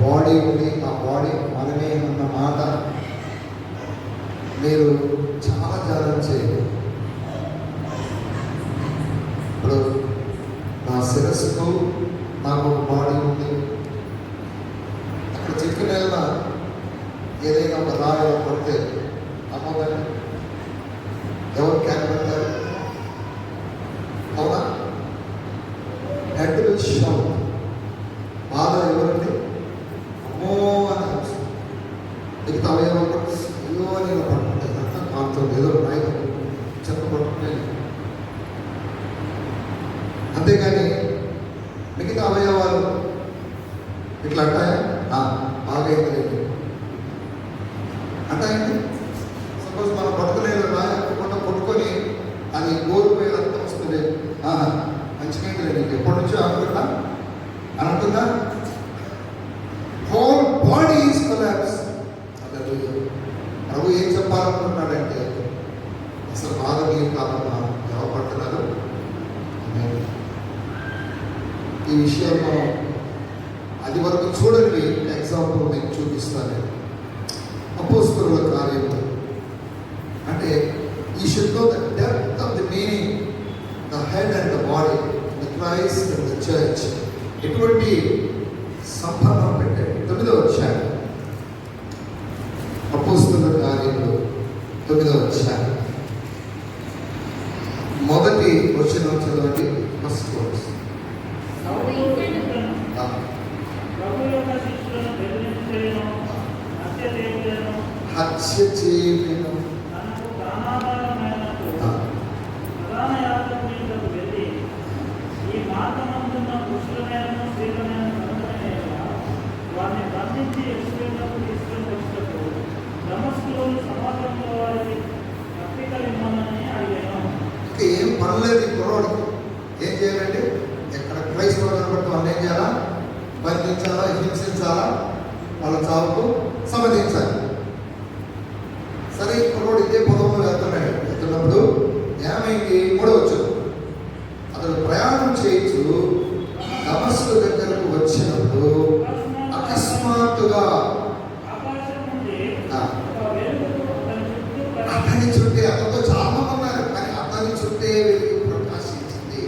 Body ఉంది, ఆ body మనమే అన్న మాట మీరు చాలా జాగ్రత్త చేయండి. ఇప్పుడు నా శిరస్సుకు నాకు ఒక బాడీ ఉంది. అక్కడ చిక్కు నేల ఏదైనా ఒక రాయి పడితే అమ్మగారు ఎవరు క్యాన్ పెడతారు? అవునా? Head will shout. బాధ ఎవరండి? అమ్మో అని వస్తుంది. మిగతా అవయవం అయ్యో అని పడుతుంటాయి. అంతా కాలుతుంది, ఏదో రాయి చెత్త పడుతున్నాయి. అంతేగాని మిగతా అవయవాలు ఇట్లా అంటాయా? బాగా అయింది అంటాయండి. సపోజ్ మన పడుకునేది రాయకుండా కొట్టుకొని అది గోరుపోయి రక్తం వస్తుంది, మంచిగా అయింది నీకు ఎప్పటి నుంచో అనుకుంటా అని అంటుందా? Whole body is collapse. ప్రభు ఏం చెప్పాలనుకుంటున్నాడంటే అసలు బాధ మీరు కాదమ్మా, ఎవరు పడుతున్నారు? ఈ విషయంలో అది వరకు చూడండి. ఎగ్జాంపుల్ మీకు చూపిస్తాను. అపోస్తలుల కార్యము అంటే ఈ should know the depth of the meaning, the head and the body, the Christ and the church. ఎటువంటి సంబంధం పెట్టాడు. 9వ అధ్యాయం అపోస్తలుల కార్యములు 9వ అధ్యాయం మొదటి వచనం చదవండి. First verse. హత్య చేయను ఏం పర్లేదు. కుర్రోడికి ఏం చేయాలండి? ఎక్కడ క్రైస్తవ కనబడుతూ వాళ్ళు ఏం చేయాలా? బంధించాలా, హింసించాలా, వాళ్ళ చావుకు సమ్మతించాలి. సరే, కుర్రోడు ఇదే పొలంలో వెళ్తున్నప్పుడు ఏమైంది? 3వ వచనం. అతడు ప్రయాణం చేయొచ్చు దమస్కు దగ్గరకు వచ్చినప్పుడు అకస్మాత్తుగా అతని చుట్టే, అతనితో చాలా ఉన్నారు కానీ అతని చుట్టే ప్రకాశించింది.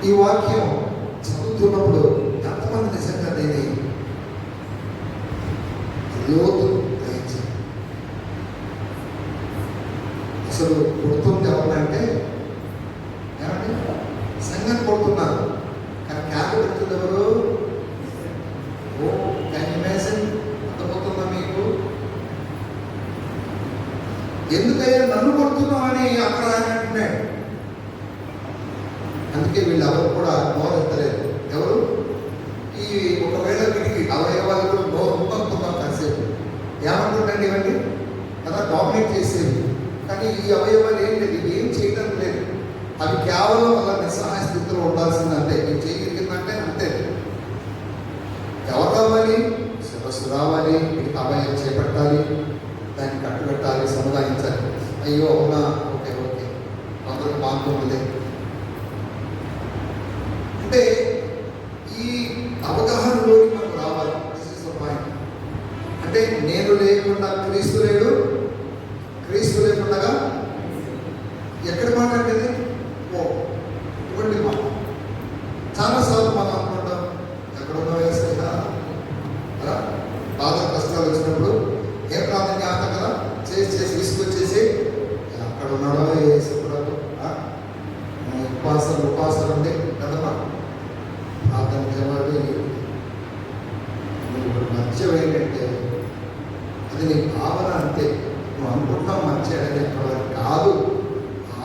ఈ వాక్యం చదువుతున్నప్పుడు ఎంతమంది నిజంగా నేను లోతు గ్రహించాను. అసలు కొడుతుంది ఎవరంటే ఏమంటే సంఘం కొడుతున్నారు కానీ క్యాబ్ పెడుతుంది ఎవరు? అర్థమవుతుందా మీకు? ఎందుకయ్యా నన్ను కొడుతున్నావు అని అక్కడ ఆయన అంటున్నాడు. అందుకే వీళ్ళు ఎవరు కూడా నోరు ఎత్తలేదు. ఎవరు? ఈ ఒకవేళ వీడికి అవయవాలు నోరు ఉంటుందా కాసేపు ఏమంటుండండి ఇవన్నీ కదా డామినేట్ చేసేవి. కానీ ఈ అవయవాలు ఏం లేదు, ఇవి ఏం చేయడం లేదు. అవి కేవలం అలా నిస్సహాయ స్థితిలో ఉండాల్సిందంటే ఇవి చేయగలిగిందంటే అంతే. ఎవరు రావాలి? శిరస్సు రావాలి, మిగతా అవయవం చేపట్టాలి, దాన్ని కట్టుబెట్టాలి, సముదాయించాలి. అయ్యో అవునా, ఓకే ఓకే, అందరికి బాగుంటుంది. అంటే ఈ అవగాహనలోకి మనకు రావాలి. This is the point. అంటే నేను లేకుండా క్రీస్తు లేడు, క్రీస్తు లేకుండా ఎక్కడి మాట అంటే ఇవ్వండి మాట. చాలాసార్లు మనం అనుకుంటాం ఎక్కడున్నా వేసేదా కదా, బాధ కష్టాలు వచ్చినప్పుడు ఏ ప్రార్థన చేస్తాం కదా, చేసి తీసుకొచ్చేసి అక్కడ ఉన్నాడో వేసుకున్నాడు ఉపాసాలు ఉండి కదమ్మా ప్రార్థన చేయవాడు. మధ్య ఏంటంటే అది నీ భావన అంతే. నువ్వు అనుకుంటున్నావు మంచి అనేది కాదు.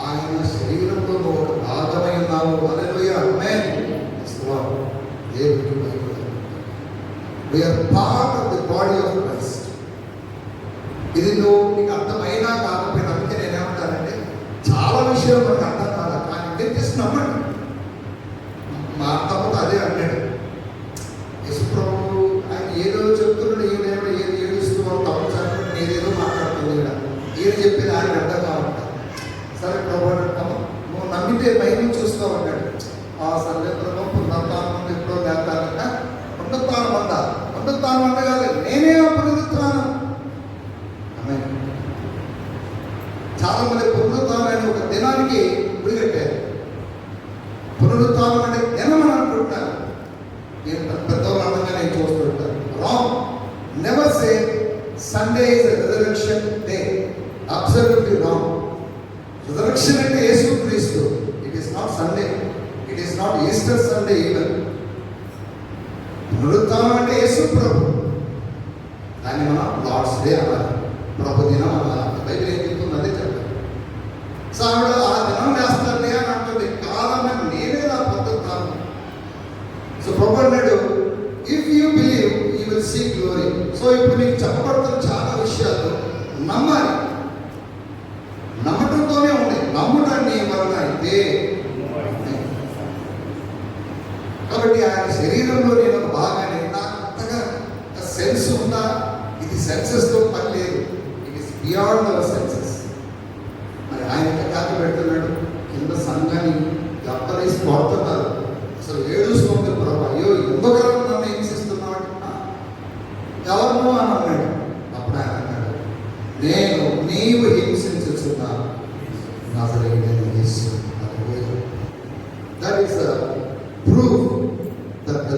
ఆయన శరీరంలో నువ్వు ఒక భాగమై ఉన్నావు. హల్లెలూయా, ఆమేన్. దేవుడికి భయపడదు. We are part of the body of Christ. ఇది నువ్వు నీకు అర్థమైనా కాకపోయినా, అందుకే నేనేమంటానంటే చాలా విషయాలు మనకు అర్థం కాదు కానీ నేను చేసి నమ్మండి. మా తప్పతో అదే అన్నాడు యేసు ప్రభు. ఆయన ఏదో చెప్తున్నాడు, ఈయన కాదు, నేనే ఆ పునరుత్థానం. ఆమేన్. చాలా మంది పునరుత్థానాన్ని ఒక దినానికి గుడిగట్టారు. పునరుత్థానం అంటే దినం అని అనుకుంటున్నారు. నేను పెద్దవాళ్ళు అనగా నేను చూస్తుంటాను. Wrong. Never say Sunday is resurrection day. Absolutely wrong. Resurrection అంటే Yesukristu. It is not Sunday. It is not Easter Sunday even. పునరుత్థానం అంటే యేసు ప్రభు. దాన్ని మనం లార్డ్స్ డే అనాలి, ప్రభు దినం అనాలి. బైబిల్ ఏం చెప్తుంది అదే చెప్పాలి. సో ఆవిడ ఆ దినం వేస్తారులే అని అంటుంది. కాలమని నేనే నా పునరుత్థానం. సో ప్రభు అన్నాడు, if you believe you will see glory. So ఇప్పుడు మీకు చెప్పబడుతున్న చాలా విషయాలు నమ్మాలి. నమ్మటంతోనే ఉంది. నమ్ముటాన్ని వలన అయితే కాబట్టి ఆయన శరీరంలో నేను ఒక భాగాన్ని, నాకు అంతగా సెన్స్ ఉందా? ఇది సెన్సెస్తో పని లేదు. It is beyond our senses. మరి ఆయన కాకి పెడుతున్నాడు, కింద సంఘాన్ని గప్పలేసి కొడుతున్నారు. అసలు ఏడుస్తుంది ప్రభు, అయ్యో ఎందుకు నన్ను హింసిస్తున్నావు? ఎవరు అని అన్నాడు. అప్పుడు ఆయన అన్నాడు, నేను నీవు హింసించుచున్నా నజరేయుడైన Yesu. That is the proof that the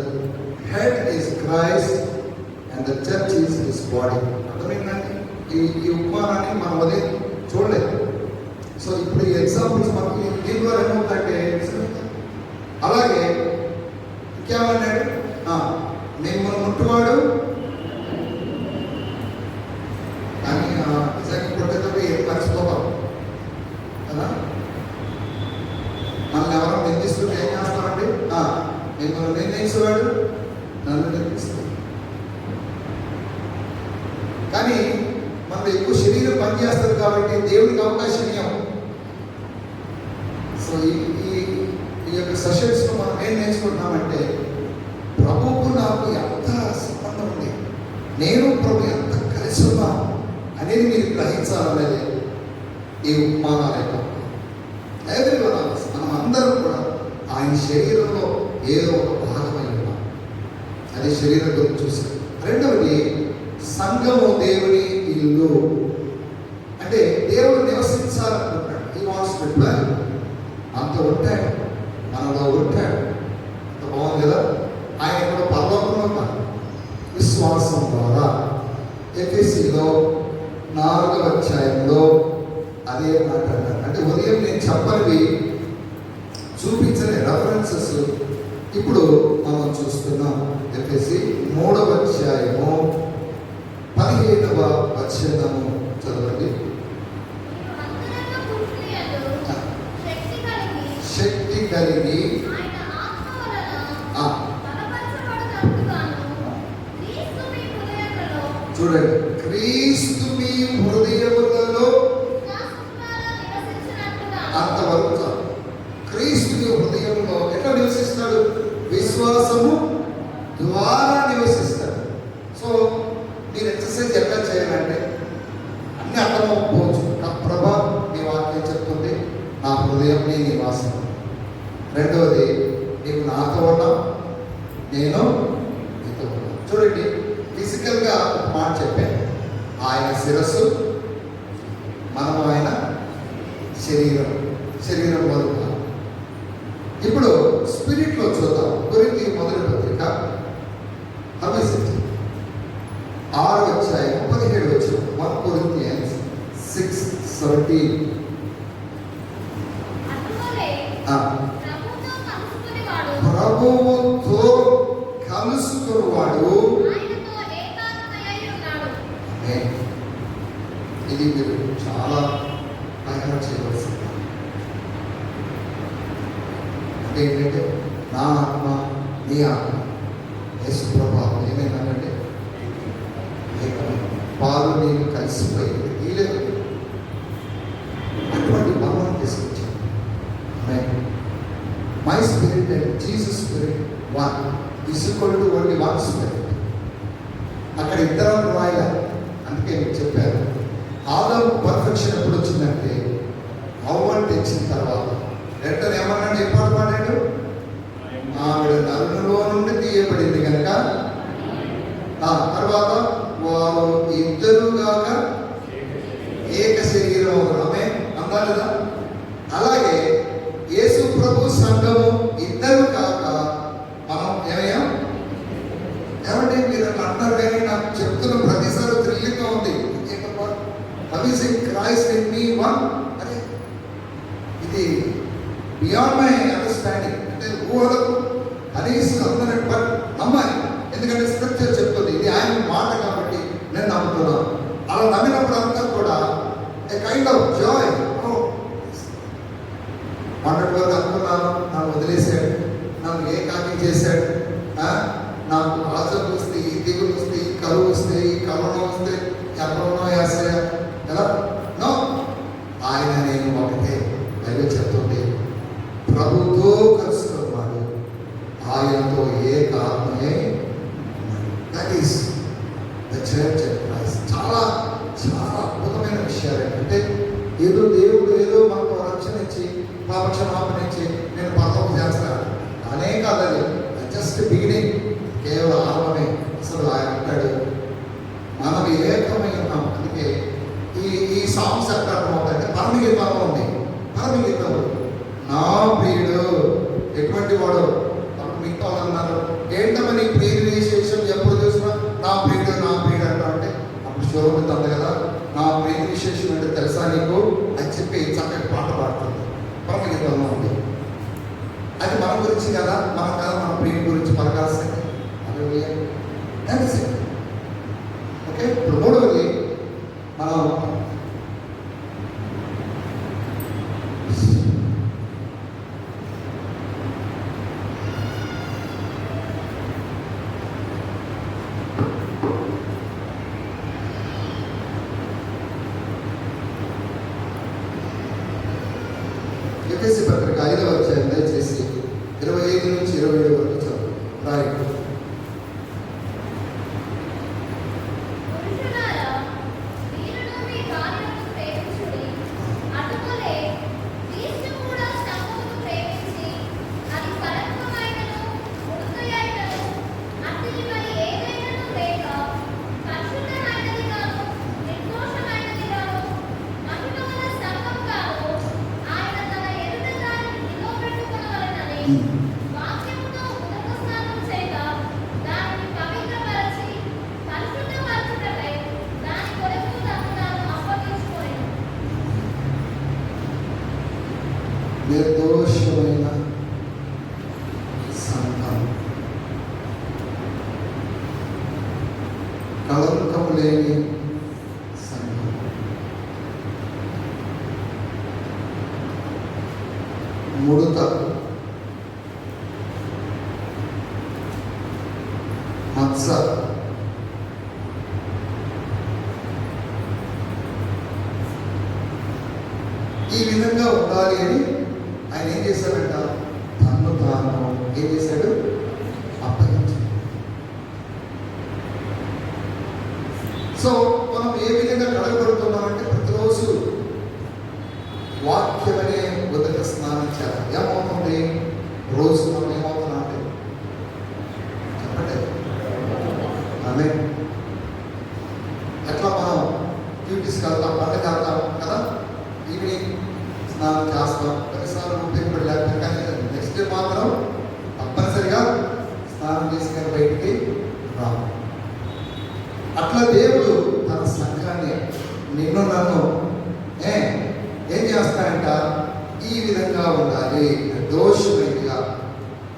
head is Christ and the church is his body. అర్థమైందండి? ఈ ఉపమానాన్ని మనం అదే చూడలేదు. సో ఇప్పుడు ఈ ఎగ్జాంపుల్స్ మనకి దీని ద్వారా ఏమవుతుందంటే, అలాగే ఇంకేమన్నాడు, మిమ్మల్ని ముట్టువాడు కానీ నిజంగా కొట్టేటప్పుడు ఏం మర్చిపోతాం కదా. మనల్ని ఎవరో నిందిస్తుంటే ఏం చేస్తామండి? మిమ్మల్ని నిర్ణయించేవాడు నన్ను నిర్ణయిస్తాడు. కానీ మనం ఎక్కువ శరీరం పనిచేస్తుంది కాబట్టి దేవుడికి అవకాశం ఇవ్వం. సో ఈ యొక్క సెషన్స్లో మనం ఏం నేర్చుకుంటున్నామంటే, ప్రభువుకు నాకు ఎంత సంబంధం ఉంది, నేను ప్రభు ఎంత కలిసి ఉన్నాం అనేది మీరు గ్రహించాలనేది ఈ ఉపమానాల యొక్క మనం అందరం కూడా ఆయన శరీరంలో ఏదో ఒక భాగమై ఉన్నాం. అది శరీరం గురించి చూసాం. రెండవది, సంఘము దేవుని ఇల్లు. అంటే దేవుడు నివసించాలనుకుంటాడు. He wants to dwell. అంత ఉంటాడు, మనలో ఉంటాడు. అంత బాగుంది కదా. ఆయన కూడా పరలోకంలో ఉన్నాడు. విశ్వాసం ద్వారా ఎఫెసీలో 4వ అధ్యాయంలో అదే మాట అన్నారు. అంటే ఉదయం నేను చెప్పనివి చూపించని రెఫరెన్సెస్ ఇప్పుడు మనం చూస్తున్నాం. ఎఫెసీ 3వ అధ్యాయము 15వ వచనము చదవండి. శక్తి కలిగి చూడండి, క్రీస్తు మీ హృదయములలో అంతవరకు చాలు. క్రీస్తు మీ హృదయంలో ఎట్లా నివసిస్తాడు? విశ్వాసము ద్వారా నివసిస్తాడు. సో మీరు ఎక్సర్సైజ్ ఎట్లా చేయాలంటే అన్ని అర్థమవుకోవచ్చు. నా ప్రభా నీ వాక్యం చెప్తుంది, నా హృదయం నీ నివాసం. రెండవది, నీవు నాతో ఉన్నావు, నేను నీతో ఉన్నాను. చూడండి, ఫిజికల్గా ఒక మాట చెప్పాను. ఆయన శిరస్సు, మనము ఆయన శరీరం వరకు. ఇప్పుడు స్పిరిట్లో చూద్దాం. కొరింథీ మొదటి పత్రిక 6వ అధ్యాయం 17వ వచనం. 1 Corinthians 6:17. ప్రభువుతో కలుసుకున్నవాడు ఇది మీరు చాలా ప్రయాణం చేయవలసింది. అంటే ఏంటంటే, నా ఆత్మ నీ ఆత్మ యేసు ప్రభావం ఏమైందంటే పాలు నీళ్ళు కలిసిపోయింది. వీలేదు అటువంటి భావన తీసుకొచ్చాను. My spirit and Jesus spirit one is equal to only one spirit. అక్కడ ఇద్దరం రాయాలి. అందుకే మీకు చెప్పారు, ఆదాము పర్ఫెక్షన్ ఎప్పుడు వచ్చిందంటే అవ్వని తెచ్చిన తర్వాత. వెంటనే ఏమన్నాడు? ఎప్పుడు పాడాడు? ఆవిడ నరునిలో నుండి తీయబడింది కనుక తర్వాత వారు ఇద్దరుగాక ఏక శరీరం ఆమె అందా లేదా? అలాగే యేసు ప్రభు సంఘము ఇద్దరు కాక మనం ఏమయ్యాం? ఏమంటే మీరు అట్లా అంటారు కానీ నాకు చెప్తున్న ప్రతిసారి థ్రిల్లింగ్గా ఉంది. క్రైస్ట్ ఇన్ మీ వన్ అదే ఇది బియాండ్ మై అండర్స్టాండింగ్. అంటే ఊహలకు కనీసం అందరూ బట్ నమ్మాలి. ఎందుకంటే స్క్రిప్చర్ చెప్తుంది, ఇది ఆయన మాట కాబట్టి నేను నమ్ముతున్నాను. అలా నమ్మినప్పుడు అంతా కూడా ఏ కైండ్ ఆఫ్ జాయ్. మొన్నటి వరకు అనుకున్నాను, నన్ను వదిలేశాడు, నన్ను ఏకాకి చేశాడు, నాకు ఆశలు వస్తాయి, దిగులు వస్తాయి, కరువు వస్తాయి, కరోనా వస్తే ఎక్కడున్నా వేస్తాయా ఎలా? నో, ఆయన నేను ఒకటే బైబిల్ చెప్తుంది, ప్రభుతో కలుసుకున్నాడు, ఆయనతో ఏక ఆత్మయే. That is the church of Christ. చాలా చాలా అద్భుతమైన విషయాలు. అంటే ఏదో దేవుడు ఏదో మనకు రక్షణ ఇచ్చి పాపక్షమాపణ ఇచ్చి నేను పరలోకం చేస్తాను అనే కాదని, జస్ట్ బిగినింగ్, కేవలం ఆరంభమే. అసలు ఆయన అంటాడు మనం ఏకమై ఉన్నాం. అందుకే ఈ సాంగ్స్ ఎక్కడ అర్థమవుతాయంటే పరమగీతంలో ఉంది. పరమగీతం నా ప్రియుడు ఎటువంటి వాడు. అప్పుడు మిగతా వాళ్ళు అన్నారు ఏంటమని ప్రియ విశేషం ఎప్పుడు చూసినా నా ప్రియుడు నా ప్రియుడు అంటా అంటే అప్పుడు శోభ ఉంది కదా, నా ప్రియ విశేషం అంటే తెలుసా నీకు అని చెప్పి చక్కటి పాట పాడుతుంది. పరమగీతంలో ఉంది. అది మన గురించి కదా, మనం కదా మన ప్రియుడి గురించి పలకాల్సింది. ఓకే, ఇప్పుడు మూడవది మనం ఎఫెసీ పత్రిక 5వ అధ్యాయం దయచేసి 25 నుంచి 27 వరకు చదువు. రైట్. నిర్దోషమైన సంఘం, కళంకం లేని సంఘం, ముడత, మత్స, ఈ విధంగా ఉండాలి అని ఆయన ఏం చేశాడంట? తను తాను ఏం చేశాడు? అప్పగించాడు. సో మనం ఏ విధంగా కడగబడుతున్నామంటే ప్రతిరోజు వాక్యం అనే ఉదక స్నానం చేయాలి. ఏమవుతుంది? రోజు మనం ఏమవుతున్నాం అంటే చెప్పండి ఆమె ఎట్లా మనం డ్యూటీస్కి వెళ్తాం, పంటకి వెళ్తాం కదా, ఈవినింగ్ స్నానం చేస్తాం, కొన్నిసార్లు ఉపయోగపడి లేకపోతే, కానీ నెక్స్ట్ డే మాత్రం తప్పనిసరిగా స్నానం చేసుకొని బయటికి రాము. అట్లా దేవుడు తన సంఘాన్ని నిన్ను నన్ను ఏం చేస్తాడంట? ఈ విధంగా ఉండాలి, నిర్దోషమైనదిగా,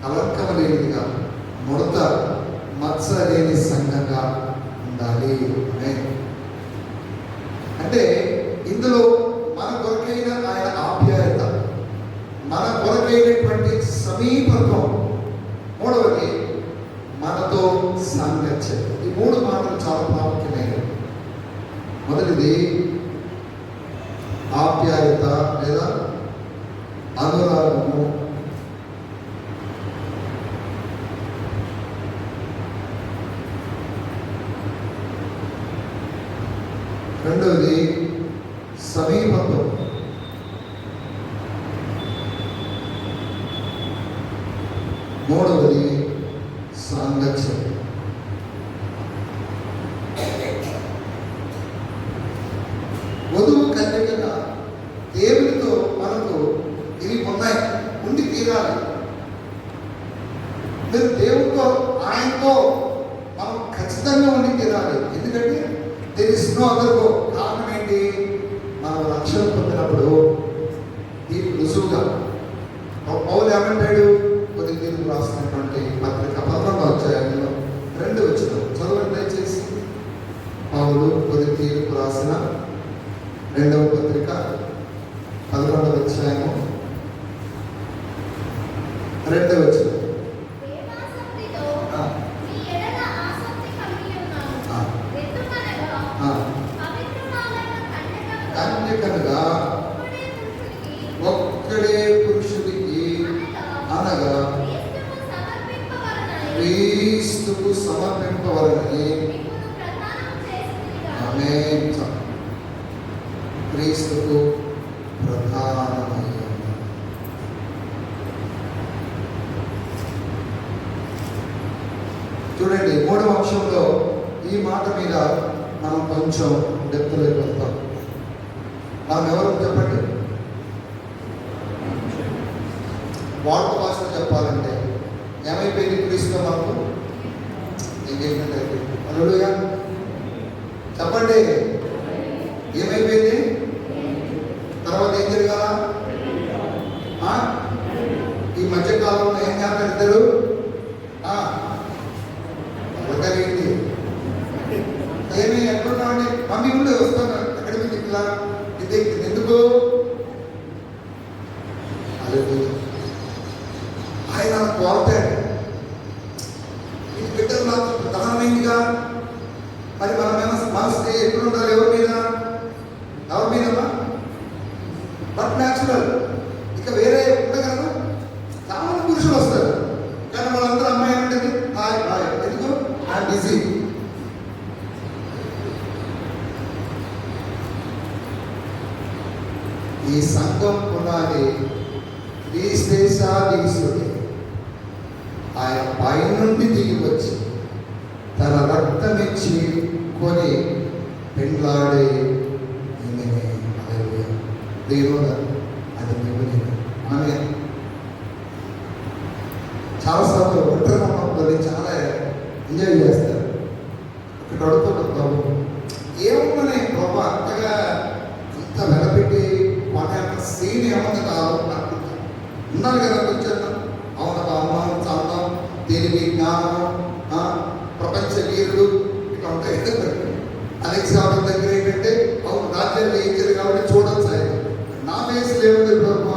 కలంకం లేనిదిగా, ముడత మత్స లేని సంఘంగా ఉండాలి. అంటే ఇందులో మన కొరకైన ఆయన ఆప్యాయత, మన కొరకైనటువంటి సమీపత్వం, మూడవది మనతో సాంగత్యం. ఈ మూడు మాటలు చాలా ప్రాముఖ్యమైనవి. మొదటిది ఆప్యాయత లేదా అనురాగము, రెండవది సమీపత్వం, మూడవది సాంగత్యం. వధువు కన్యకగా దేవునితో మనకు ఇవి ఉన్నాయి, ఉండి తీరాలి. మీరు దేవుడితో, ఆయనతో మనం ఖచ్చితంగా ఉండి తీరాలి. ఎందుకంటే there is no other go. కారణం ఏంటి? మనం రక్షణ పొందినప్పుడు దీనికి రుజువుగా పౌలు ఏమంటాడు? కొరింథీయులకు రాసినటువంటి పత్రిక 11వ అధ్యాయంలో 2 వచనం చదవండి దయచేసి. పౌలు కొరింథీయులకు రాసిన 2వ పత్రిక 11వ అధ్యాయము 2వ వచనం. కన్యకలుగా ఒక్కడే పురుషుడికి అనగా క్రీస్తుకు సమర్పింపవలనని. ఆమేన్. క్రీస్తుకు ప్రధానమైన చూడండి 3వ అంశంలో ఈ మాట మీద మనం కొంచెం డెప్త్లోకి వెళ్తాం. మనం ఎవరు చెప్పండి? వాడుక భాషలో చెప్పాలంటే ఏమైపోయింది? క్రీస్తులో మనకు ఎంగేజ్మెంట్ అయిపోయింది. హల్లెలూయా చెప్పండి. ఏమైపోయింది? తర్వాత ఏం జరగాల? ఈ మధ్య కాలంలో ఏం చేస్తారు ఇద్దరు? ఒకటేంటి ఏమి ఎక్కడున్నామండి? మమ్మీ ఉండే వస్తాను ఎక్కడికి దిక్కులా ఇది ఎందుకు? ఆయన కోరతాడు, ఇది బిడ్డలు నాకు ప్రధానమైందిగా. మరి మన మనసు ఎప్పుడు ఉండాలి? ఎవరి మీద? ఎవరి మీదమ్మా? But natural. ఇక వేరే ఉండగలరు. చాలా పురుషులు వస్తారు, కానీ వాళ్ళందరూ అమ్మాయి ఉంటుంది. హాయ్ హాయ్ ఎందుకు? I'm busy. ఈ సంఘం పునాది క్రీస్తేశాధీశుడే. ఆయన పైనుండి దిగి వచ్చి తన రక్తమిచ్చి కొని పెండ్లాడే దేవుడు. అది దేవుని. ఆమె చాలాసార్లు ఒంటరిగా చాలా ఎంజాయ్ చేస్తారు. ఒకటి అడుగుతాడు, బాబు ఏమన్నా ప్రభా అంతగా అంత వెలపెట్టి మన యొక్క సీని ఏమన్నా కాదు అనుకుంటాను. ఉన్నారు కదా కొంచెం అవునమ్మా, అమ్మానం చందం, తెలివి, జ్ఞానము, ప్రపంచ వీరుడు ఇట్లా ఉంటాయి. అలెక్స్ అవడం దగ్గర ఏంటంటే అవును రాజ్యాలు వేయించారు కాబట్టి చూడొచ్చు. ఆయన నా ఫేస్ లేవుంది బ్రహ్మ.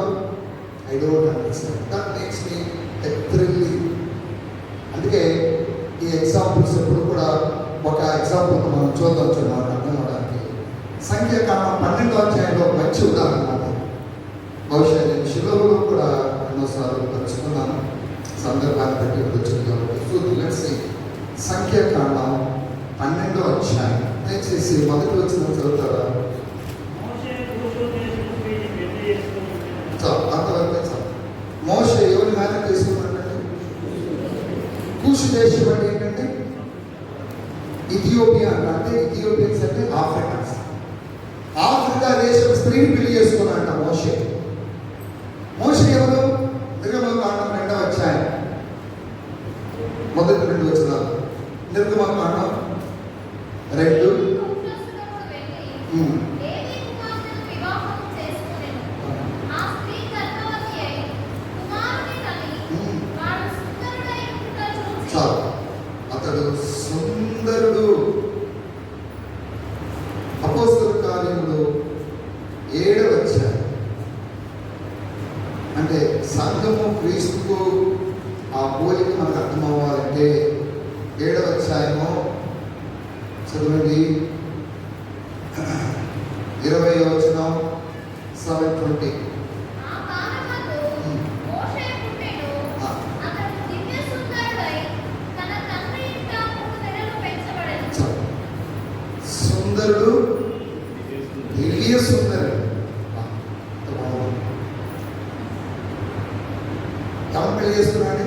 I don't understand. That makes me thrilling. అందుకే ఈ ఎగ్జాంపుల్స్ ఎప్పుడు కూడా ఒక ఎగ్జాంపుల్ మనం చూద్దాం. చూడాలి అర్థం అవడానికి. సంఖ్యాకాండం 12వ అధ్యాయంలో మంచి ఉదాహరణ. బహుశా నేను శిలువలో కూడా ఎన్నోసార్లు పంచుకున్నాను, సందర్భాన్ని బట్టి వచ్చింది కాబట్టి. సంఖ్యాకాండం 12వ అధ్యాయం దయచేసి మొదటి వచ్చిన చదువుతారా? అంతవరకు మోషే ఎవరి మేర తీసుకున్నట్టండి? కూషు దేశం అంటే ఏంటంటే ఇథియోపియా అంటే ఇథియోపియన్స్ అంటే ఆఫ్రికన్స్. ఆఫ్రికా దేశం స్త్రీని పెళ్లి చేసుకున్నాడంట మోషే. మోషే ఎవరు? నిర్గమకాండం 2వ అధ్యాయం మొదటి 2 వచనాలు. నిర్గమకాండం 2. చాలు. అతడు సుందరుడు. అపోస్తల కార్యములు 7వ అధ్యాయం. అంటే సంఘము క్రీస్తుకు ఆ పోలిక మనకు అర్థం అవ్వాలంటే 7వ అధ్యాయము చదవండి. 20వ వచనం 7:20. సుందరుడు, దివ్య సుందరుడు. ఎవరు పెళ్లి చేస్తున్నాడు?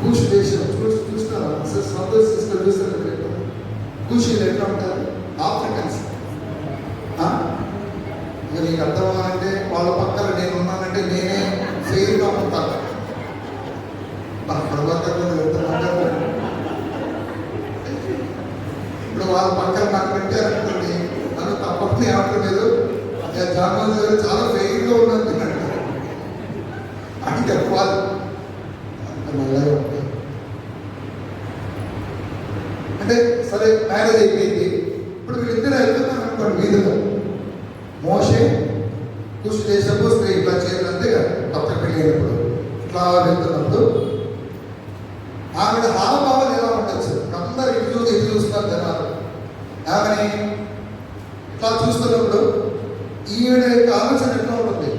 కూషు దేశం. చూస్తున్నారా? సంతోష్ సిస్టర్ చూస్తారు. కూషీలు ఎట్లా ఉంటారు? ఆఫ్రికన్స్. ఇక నీకు అర్థమవునంటే వాళ్ళ పక్కన నేను ఉన్నానంటే నేనే ఫెయిల్గా ఉంటాను. ఇప్పుడు వాళ్ళ పక్కన నాకు పెట్టారనుకోండి, నన్ను తప్పకుండా ఏమంటలేదు, జాన్మోహన్ గారు చాలా ఫెయిల్గా ఉన్నది అంటారు. అని చెప్పాలి. అంత మళ్ళీ ఉంటాయి. అంటే సరే మ్యారేజ్ అయిపోయింది. ఇప్పుడు వీళ్ళిద్దరు వెళ్తున్నారు అనుకోండి వీధిలో. మోషే కృషి చేసినప్పుడు స్త్రీ ఇట్లా చేయాలి, అంతేగా కొత్త పెళ్ళి అయినప్పుడు ఇట్లా వెళ్తున్నప్పుడు ఆవిడ హావభావాలు ఎలా ఉండొచ్చు? అందరు ఇటు చూస్తారు జనాలు. ఆమెని ఇట్లా చూస్తున్నప్పుడు ఈవిడ యొక్క ఆలోచన ఎట్లా ఉంటుంది?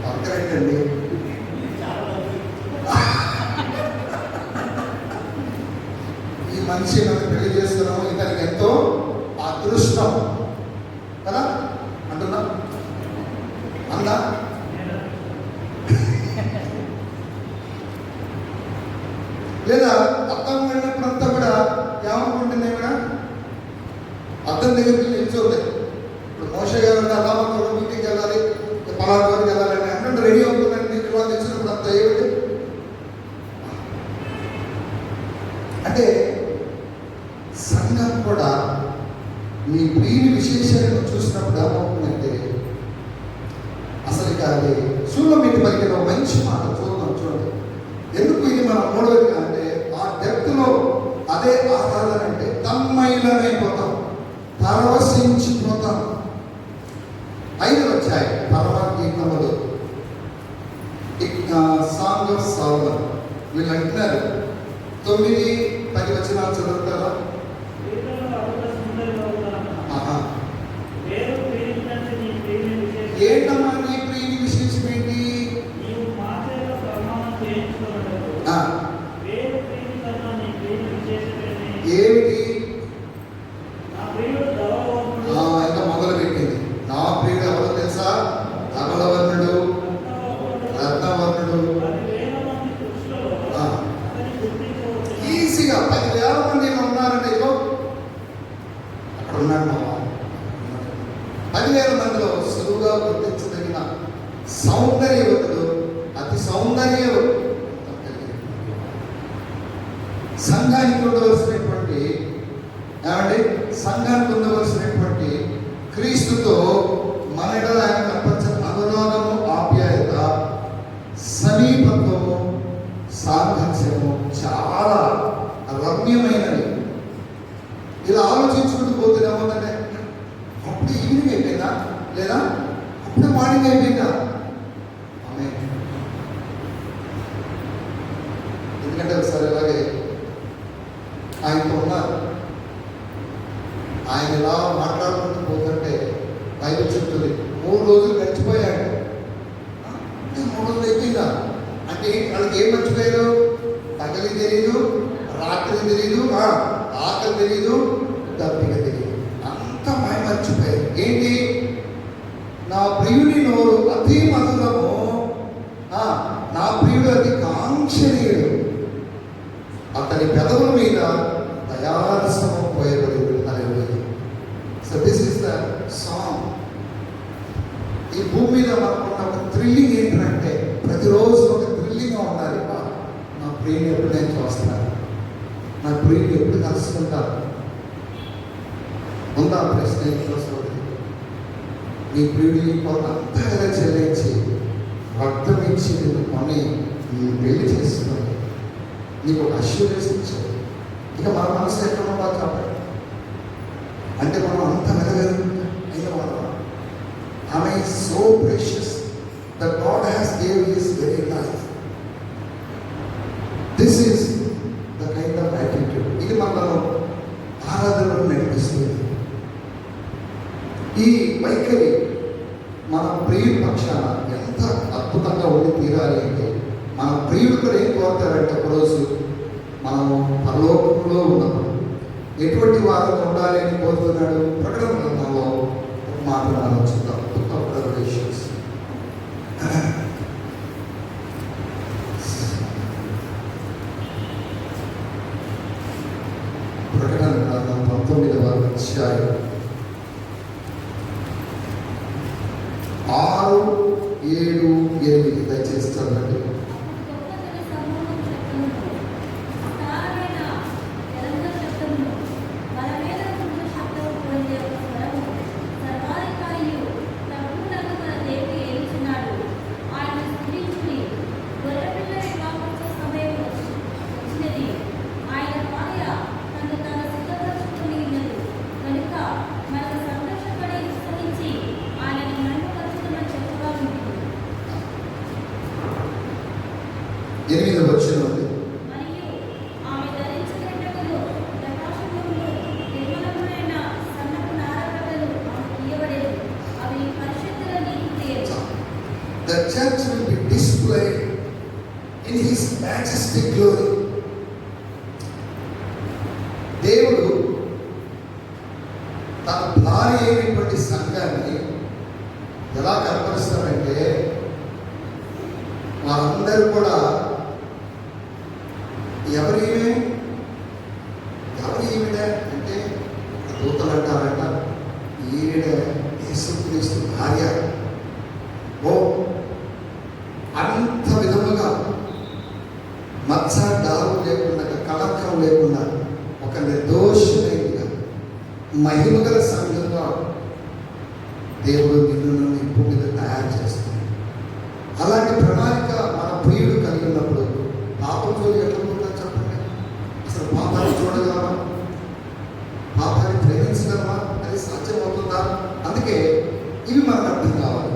పక్కనేంటండి ఈ మనిషి మనం పెళ్లి చేస్తున్నాము, ఇతనికి ఎంతో అదృష్టం కదా అంటున్నా అందా? లేదా అర్థం వెళ్ళినప్పుడంతా కూడా ఏమనుకుంటుంది కూడా అర్థం దగ్గరికి నిల్చోలే. ఇప్పుడు మోషే గారు అలా మీటింగ్కి వెళ్ళాలి, పలానా వరకు వెళ్ళాలని అంటే రెడీ అవుతుందండి. ఇలా తెచ్చినప్పుడు అంత ఏమిటి అంటే సంఘం కూడా మీ ప్రియుని విశేషాలను చూసినప్పుడు ఏమవుతుందంటే అసలు ఇక అది సూలమిటి పలికిన మంచి మాట చూడండి. ఎందుకు ఇది మన మూడవది అంటే ఆ డెప్త్లో అదే ఆరాధన అంటే తన్మయులమైపోతాం, పరవశించిపోతాం. 5 వచ్చాయి పరమగీతములు, సాంగ్ ఆఫ్ సాల్మన్. వీళ్ళు అంటున్నారు 9-10 వచనాలు చదువుతారా? ఏంటమ్మా నీ ప్రియుని విశేషం ఏంటి? ఏమిటి? ఇంకా మొదలు పెట్టింది. నా ప్రియుడు ఎవరో తెలుసా? ధవళవర్ణుడు, రత్నవర్ణుడు. ఈజీగా 10,000 మంది ఉన్నారంటే ఇగో అక్కడ ఉన్నాడు మా 10,000 మందిలో సులువుగా గుర్తించదగిన సౌందర్యవతుడు, అతి సౌందర్యవతుడు. సంఘానికి ఉండవలసినటువంటి ఏమంటే సంఘానికి ఉండవలసినటువంటి క్రీస్తుతో మన ఎడల ఆయన కనపరిచిన అనురాగము, ఆప్యాయత, సమీపత్వము, సాంగత్యము చాలా రమ్యమైనది. ఇలా ఆలోచించుకుంటూ పోతే ఏమవుతుందంటే అప్పుడు ఈవినింగ్ అయిపోయిందా, లేదా అప్పుడు మార్నింగ్ అయిపోయిందా? ఎందుకంటే ఒకసారి అలాగే ఆయనతో ఉన్నారు. ఆయన ఇలా మాట్లాడుకుంటూ పోతుంటే బైబిల్ చెప్తుంది 3 రోజులు గడిచిపోయాడు. 3 రోజులు అయిపోయిందా అంటే వాళ్ళకి ఏం మర్చిపోయారు? పగలి తెలీదు, రాత్రి తెలీదు, ఆకలి తెలీదు, దప్పిక తెలీదు, అంత మాయ మర్చిపోయారు. ఏంటి? నా ప్రియుని నోరు అతి మధురము, నా ప్రియుడు అతి కాంక్షణీయుడు, అతని పెదవుల మీద దయారసము పోయబడి. So this is the song. ఈ భూమి మీద మనకున్న ఒక థ్రిల్లింగ్ ఏంటంటే ప్రతిరోజు ఒక థ్రిల్లింగ్గా ఉండాలి. నా ప్రియుని ఎప్పుడు నేను చూస్తాను, నా ప్రియుని ఎప్పుడు కలుసుకుంటాను. ఉందా ప్రశ్న? నీ ప్రియుడిని కొంత అంతగా చెల్లించి రక్తం ఇచ్చి నిన్ను కొని నీ పెళ్లి చేసుకుని నీకు ఒక అష్యూరెన్స్ ఇచ్చాడు. ఇక మన మనసు ఎక్కడ ఉండాలి కాబట్టి అంటే మనం అంత వెలగలిగిన అయిన వాళ్ళం. ఆమె so precious that God has give his very life. This is the kind of attitude. ఇది మనలో ఆరాధనలో నడిపిస్తుంది. ఈ వైఖరి మన ప్రియుడి పక్షాన ఎంత అద్భుతంగా ఉండి తీరాలి అంటే మన ప్రియుడు కూడా ఏం కోరుతారంటే ఒకరోజు మనము పరలోకంలో ఉన్నప్పుడు ఎటువంటి వారు ఉండాలి అని కోరుతున్నాడు. ప్రకటన గ్రంథంలో ఒక మాట మనం చూద్దాం. బుక్ ఆఫ్ రెవల్యూషన్స్ ప్రకటన గ్రంథం 19వ అధ్యాయం 6, 7, 8 దయచేసి చదవండి. ఎనిమిదవ వచనం ఉంది. The church will be displayed in His majestic glory. దేవుడు తన భార్య అయినటువంటి సంఘాన్ని ఎలా కనపరుస్తారంటే వారందరూ కూడా ఎవరు ఈవిడ అంటే దూతలు అంటారంట. ఈవిడ యేసుక్రీస్తు భార్య. ఓ అంత విధముగా మచ్చ డాలు లేకుండా, కళంకం లేకుండా ఒక నిర్దోషమైనదిగా మహిమగల సంఘంగా దేవుడు నిన్ను నన్ను ఇప్పుడు మీద తయారు చేస్తాడు. అలాంటి ప్రణాళిక మన ప్రియుడు కలిగి ఉన్నప్పుడు పాపం జోలి ఎట్లా పోతుందో చెప్పండి. అసలు పాపాన్ని చూడగలమా? పాపాన్ని ప్రేమించగలమా? అది సాధ్యమవుతుందా? అందుకే ఇవి మనకు అర్థం కావాలి.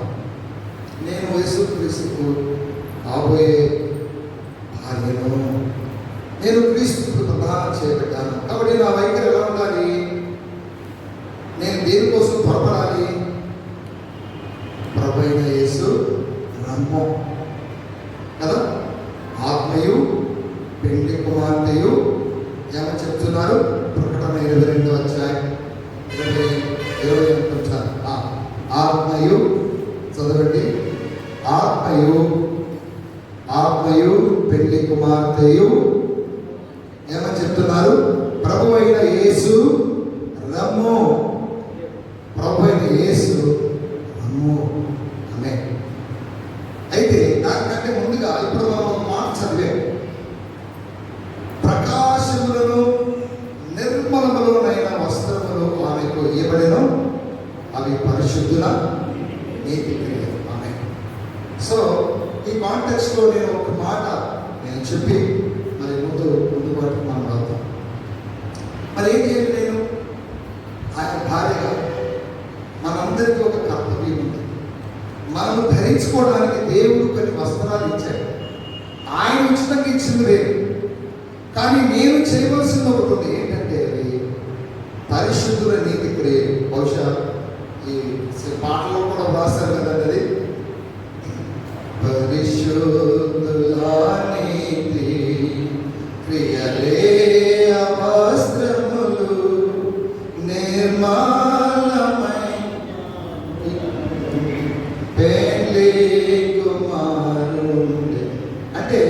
నేను యేసుక్రీస్తుకు కాబోయే భార్యను, నేను క్రీస్తుకు ప్రదానం చేయబడ్డాను. కాబట్టి నా వైఖరి ఎలా ఉండాలి? నేను దేనికోసం త్వరపడాలి? ప్రభువైన యేసు రమ్ము కదా. ఆత్మయు పెండ్లి కుమార్తెయు ఏమని చెప్తున్నారు? ప్రకటన 22వ అధ్యాయం 20 ఆత్మయు చదవండి. ఆత్మయు పెండ్లి కుమార్తెయు ఏమని చెప్తున్నారు? ప్రభువైన యేసు రమ్ము. ప్రభువైన యేసు రమ్ము. ఆమేన్. అయితే దానికంటే ముందుగా ఇప్పుడు మనం ఒక మాట చదివాం. ప్రకాశములను నిర్మలములైన వస్త్రములు ఆమెకు ఇవ్వబడెను, అవి పరిశుద్ధుల నీతి క్రియలు. ఆమేన్. సో ఈ కాంటెక్స్ట్ లో నేను ఒక మాట చెప్పి మరి ముందు వాటికి మనం వెళ్తాం. మరి ఏం చేయాలి? నేను ఆయన భార్యగా మనందరికీ ఒక కర్తవ్యం ఉంది. మనము ధరించుకోవడానికి దేవుడు కొన్ని వస్త్రాలు ఇచ్చాడు. ఆయన ఉచితంగా ఇచ్చింది వేరు, కానీ నేను చేయవలసింది ఒకటి ఉంది. ఏంటంటే అది పరిశుద్ధుల నీతి క్రియలు. బహుశా ఈ పాటలో కూడా వ్రాసారు కదండి. అది పరిశుద్ధుల నీతి క్రియలే వస్త్రములు నిర్మలమై పెండ్లి కుమారుండే. అంటే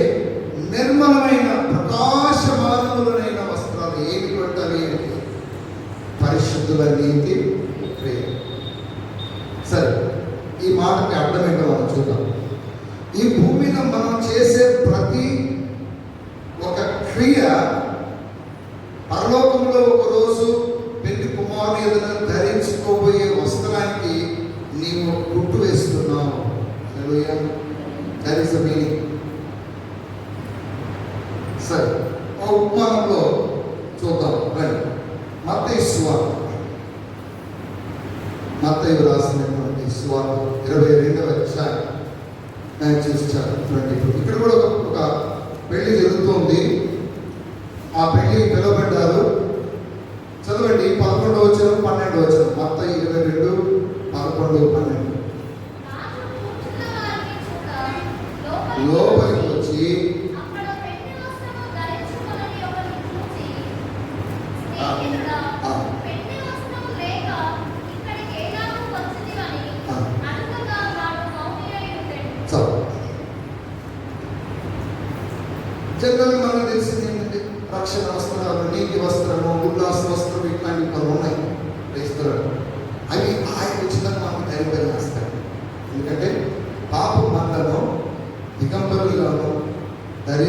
నిర్మలమైన ప్రకాశమానములైన వస్త్రాలు ఏవి పట్టాలి? పరిశుద్ధుల నీతి క్రియ. సరే, ఈ మాటకి అర్థం ఏంటో మనం చూద్దాం. ఈ భూమి మీద మనం చేసే ప్రతి ఒక క్రియ పరలోకంలో ఒకరోజు పెళ్లి కుమారుని ఎదుట ధరించుకోబోయే వస్త్రానికి నీవు గుట్టు వేస్తున్నావు. Hallelujah. That is the meaning. సరే, ఆ ఉపమానంలో చూద్దాం. రండి. మత్తయి సువార్త, మత్తయి రాసినటువంటి సువార్త 22వ అధ్యాయం 22. ఇక్కడ కూడా ఒక పెళ్లి జరుగుతుంది. ఆ పెళ్లి పిలువబడ్డారు. చదవండి 11వ వచనం 12వ వచనం. మత్తయి 22, 11, 12. లోపలికి వచ్చి జనరల్గా మనకు తెలిసింది ఏంటంటే రక్షణ వస్త్రాలు, నీతి వస్త్రము, ఉల్లాస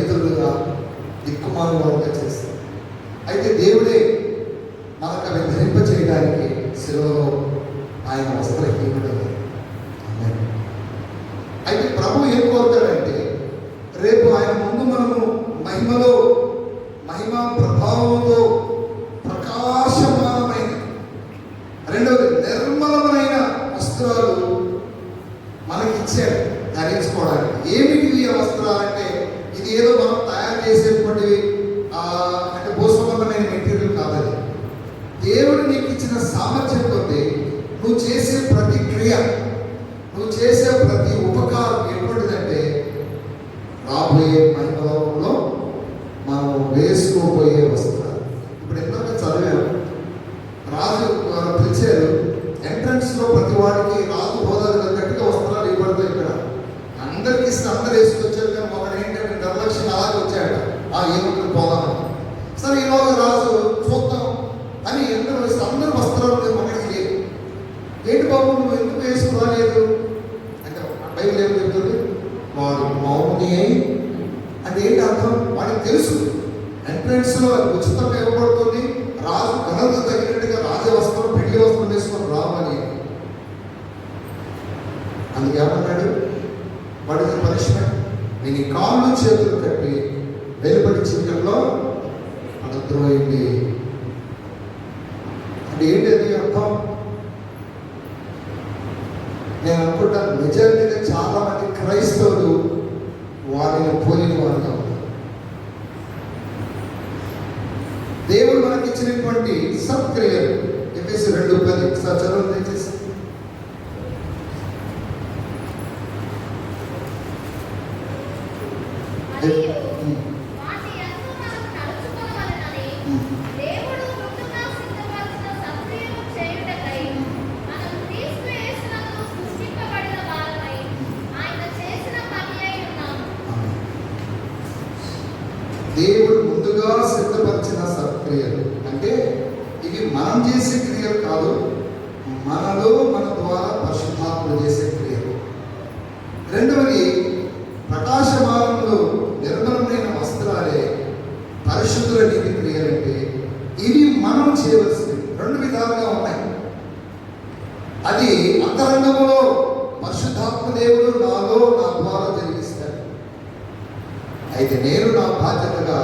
దరిద్రులుగా దిక్కుమాలు వారుగా చేస్తారు. అయితే దేవుడే మనకు అవి ధరింప చేయడానికి శిలువలో ఆయన వస్త్రహీనుడయ్యారు. అయితే ప్రభు ఏం కోరుతాడంటే రేపు ఆయన ముందు మనము మహిమలో మహిమ ప్రభావంతో ప్రకాశమానమైన రెండవది నిర్మలమైన వస్త్రాలు మనకిచ్చాడు ధరించుకోవడానికి. ఏమిటి ఈ వస్త్రాలంటే ఇది ఏదో మనం తయారు చేసేటువంటివి అంటే భూసంబంధమైన మెటీరియల్ కాదని, దేవుడు నీకు ఇచ్చిన సామర్థ్యం కొద్ది నువ్వు చేసే ప్రతి క్రియ, నువ్వు చేసే ప్రతి ఉపకారం ఎటువంటిదంటే రాబోయే మహిమలోకంలో మనం వేసుకోబోయే వస్త్రాలు. ఇప్పుడు ఎంతగా చదివాము, రాజు పిలిచారు, ఎంట్రన్స్ లో ప్రతి వాడికి రాజు హోదాలు తగ్గట్టుగా వస్త్రాలు ఇవ్వబడతాయి. ఇక్కడ అందరికి ఇస్తే అందరు వేసుకొచ్చారు, కానీ ఒకడు ఏంటంటే నిర్లక్ష్యం అలాగే వచ్చాడు, ఏముంటుంది పోదామని. సరే ఈరోజు రాజు చూద్దాం అని ఎందుకు వేస్తే అందరూ వస్త్రాలు మనకి లేవు. ఏంటి బాబు నువ్వు ఎందుకు వేసుకురాలేదు అంటే బైబిల్ ఏం చెప్తుంది, వాడు మౌని అంటే ఏంటి అర్థం, వాడికి తెలుసు ఎంట్రన్స్ లో ఉచితంగా ఇవ్వబడుతుంది, రాజు ఘనత తగినట్టుగా రాజవస్త్రం పెళ్లి వస్త్రం వేసుకొని రావని. అందుకే ఏమన్నాడు, వాట్ ఇస్ ద పనిష్మెంట్, నేను కాళ్ళు చేతులు కట్టి వెలుపడి చికెన్లో అడద్రోయింది. అంటే ఏంటి అది అర్థం? నేను అనుకుంటాను నిజంగా చాలా మంది క్రైస్తవులు వారిని పోలిన వారుగా ఉన్నారు. దేవుడు మనకి ఇచ్చినటువంటి సత్క్రియలు ఎఫెసీ 2:10 ఒకసారి చదువు దయచేసి. దేవుడు ముందుగా సిద్ధపరిచిన సత్క్రియలు అంటే ఇవి మనం చేసే క్రియలు కాదు, మనలో మన ద్వారా పరిశుద్ధాత్ముడు చేసే క్రియలు. రెండవది ప్రకాశమానంలో నిర్మలమైన వస్త్రాలే పరిశుద్ధుల నీతి క్రియలంటే ఇవి మనం చేయవలసినవి. రెండు విధాలుగా ఉన్నాయి. అది అంతరంగంలో పరిశుద్ధాత్మ దేవుడు నాలో నా ద్వారా జరిగిస్తాడు. అయితే నేను నా బాధ్యతగా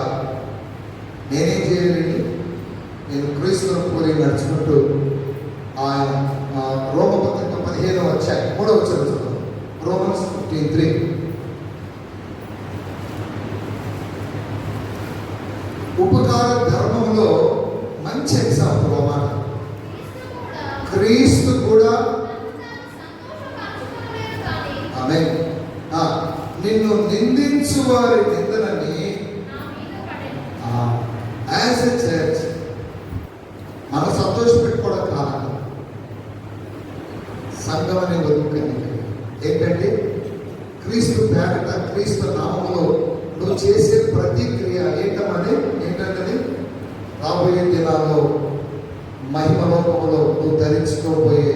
నేనేం చేయాలండి, నేను క్రీస్తును పోలి నడుచుకుంటూ ఆయన రోమపత్రిక 15వ అధ్యాయం 3వ వచనం, రోమన్స్ 15:3. ఉపకార ధర్మంలో మంచి ఎగ్జాంపుల్ అన్నమాట. క్రీస్తు కూడా ఆమేన్ నిన్ను నిందించు వారి నిందనని యాజ్ ఎ చర్చ్ మనం సంతోష పెట్టుకోవడం కారణం సంఘం అనే బతుకని ఏంటంటే క్రీస్తు పేరట క్రీస్తు నామములో నువ్వు చేసే ప్రతి క్రియ ఏంటంటే రాబోయే దినాల్లో మహిమలోకంలో నువ్వు ధరించుకోబోయే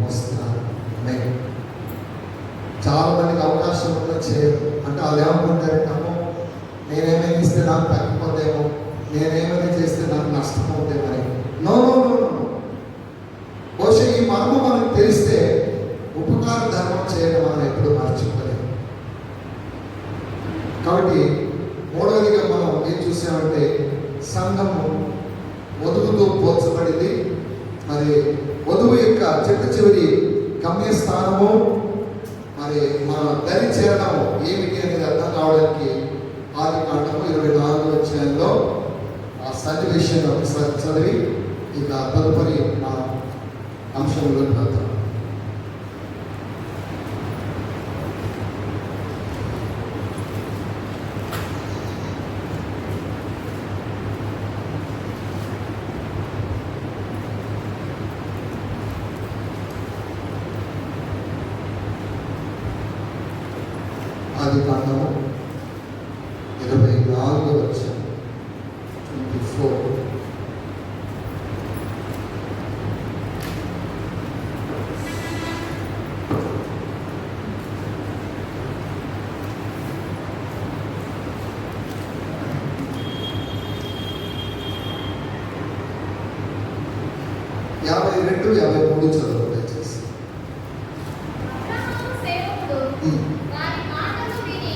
వస్త్రాలు. చాలా మందికి అవకాశం ఉందో చేయరు అంటే వాళ్ళు ఏమనుకుంటారంటే, అమ్మో నేనేమైనా ఇస్తే నాకు తగ్గిపోతేమో, నేనేమైనా చేస్తే నాకు నష్టం అవుతామని. నో నో నో నో బహుశా ఈ మర్మం మనకు తెలిస్తే ఉపకార ధర్మం చేయడం మనం ఎప్పుడు మర్చిపోలేము. కాబట్టి మూడవదిగా మనం ఏం చూసామంటే సంఘము వధువుతో పోల్చబడింది. మరి వధువు యొక్క చివరి గమ్యస్థానము మరి మనం దరి చేరడము ఏమిటి అనేది అర్థం కావడానికి ఆదికాండము 24వ అధ్యాయంలో ఆ సన్నివేశాన్ని ఒకసారి చదివి ఇక తదుపరి మన అంశంలోకి వెళ్తాం. ఆదికాండము 24వ అధ్యాయం 24. 52, 53 చదువు దయచేసి. అబ్రహాము సేవకుడు వారి మాటలు విని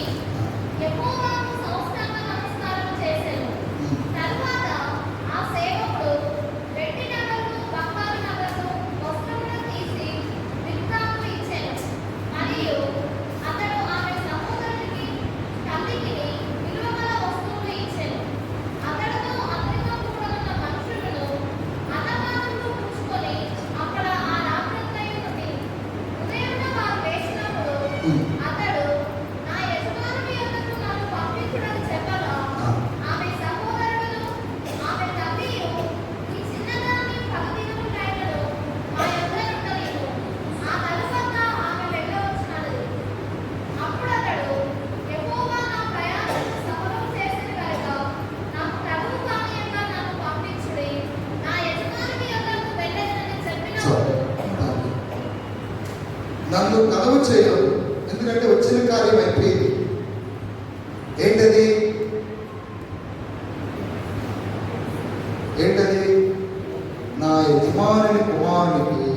యెహోవాకు సాష్టాంగ నమస్కారం చేసెను. తరువాత ఆ సేవకుడు వెండి నగలు, బంగారు నగలు, వస్త్రములు తీసి విక్రాంకు ఇచ్చెను. మరియు అతడు ఆమె సహోదరునికి తల్లికి విలువగల వస్తువులు ఇచ్చెను. అతడును అతనితో కూడా ఉన్న మనుషులను అన్నపాత్రలు పుచ్చుకొని అక్కడ ఆ రాత్రంతయు నుండి ఉదయమున వారు లేచినప్పుడు అతడు నా యజమానుని యొద్దకు నన్ను పంపించుడని చెప్పగా ఆమె సహోదరుడును ఆమె తల్లియు ఈ చిన్నదాన్ని 10 దినములైనను మా యొద్ద ఉండనివ్వు, ఆ తరువాత ఆమె వెళ్ళవచ్చునన్నది. అప్పుడు అతడు యెహోవా నా ప్రయాణము సఫలం చేసిన కనుక నాకు ప్రభువు కానీయంగా నన్ను పంపించుడి, నా యజమానుని యొద్దకు వెళ్ళెదనని చెప్పినప్పుడు నన్ను కలవ చేయదు, ఎందుకంటే వచ్చిన కార్యం అయిపోయింది. ఏంటది? ఏంటది? నా యజమానుని కుమారునికి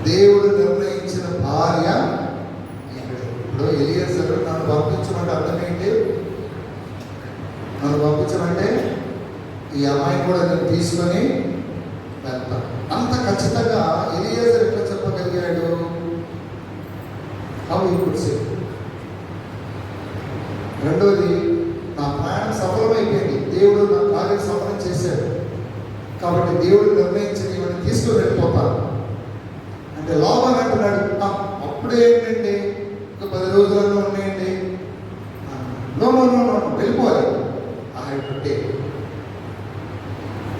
దేవుడు నిర్ణయించిన భార్య ఈమె. ఇప్పుడు ఎలియాజరు నన్ను పంపించమంటే అర్థం ఏంటి? నన్ను పంపించమంటే ఈ అమ్మాయిని కూడా నేను తీసుకొని వెళ్తాను. అంత ఖచ్చితంగా ఎలియాజరు ఎట్లా చెప్పగలిగాడు? How he could say. రెండోది, నా ప్రయాణం సఫలమైపోయింది, దేవుడు నా కార్యం సఫలం చేశాడు, కాబట్టి దేవుడు నిర్ణయించిన ఇవన్నీ తీసుకుని వెళ్ళిపోతాను అంటే లాభం అంటున్నాడు. అప్పుడే ఏంటంటే ఒక 10 రోజులలో ఉన్నాయండి. నో నో నో నో వెళ్ళిపోవాలి. అంటే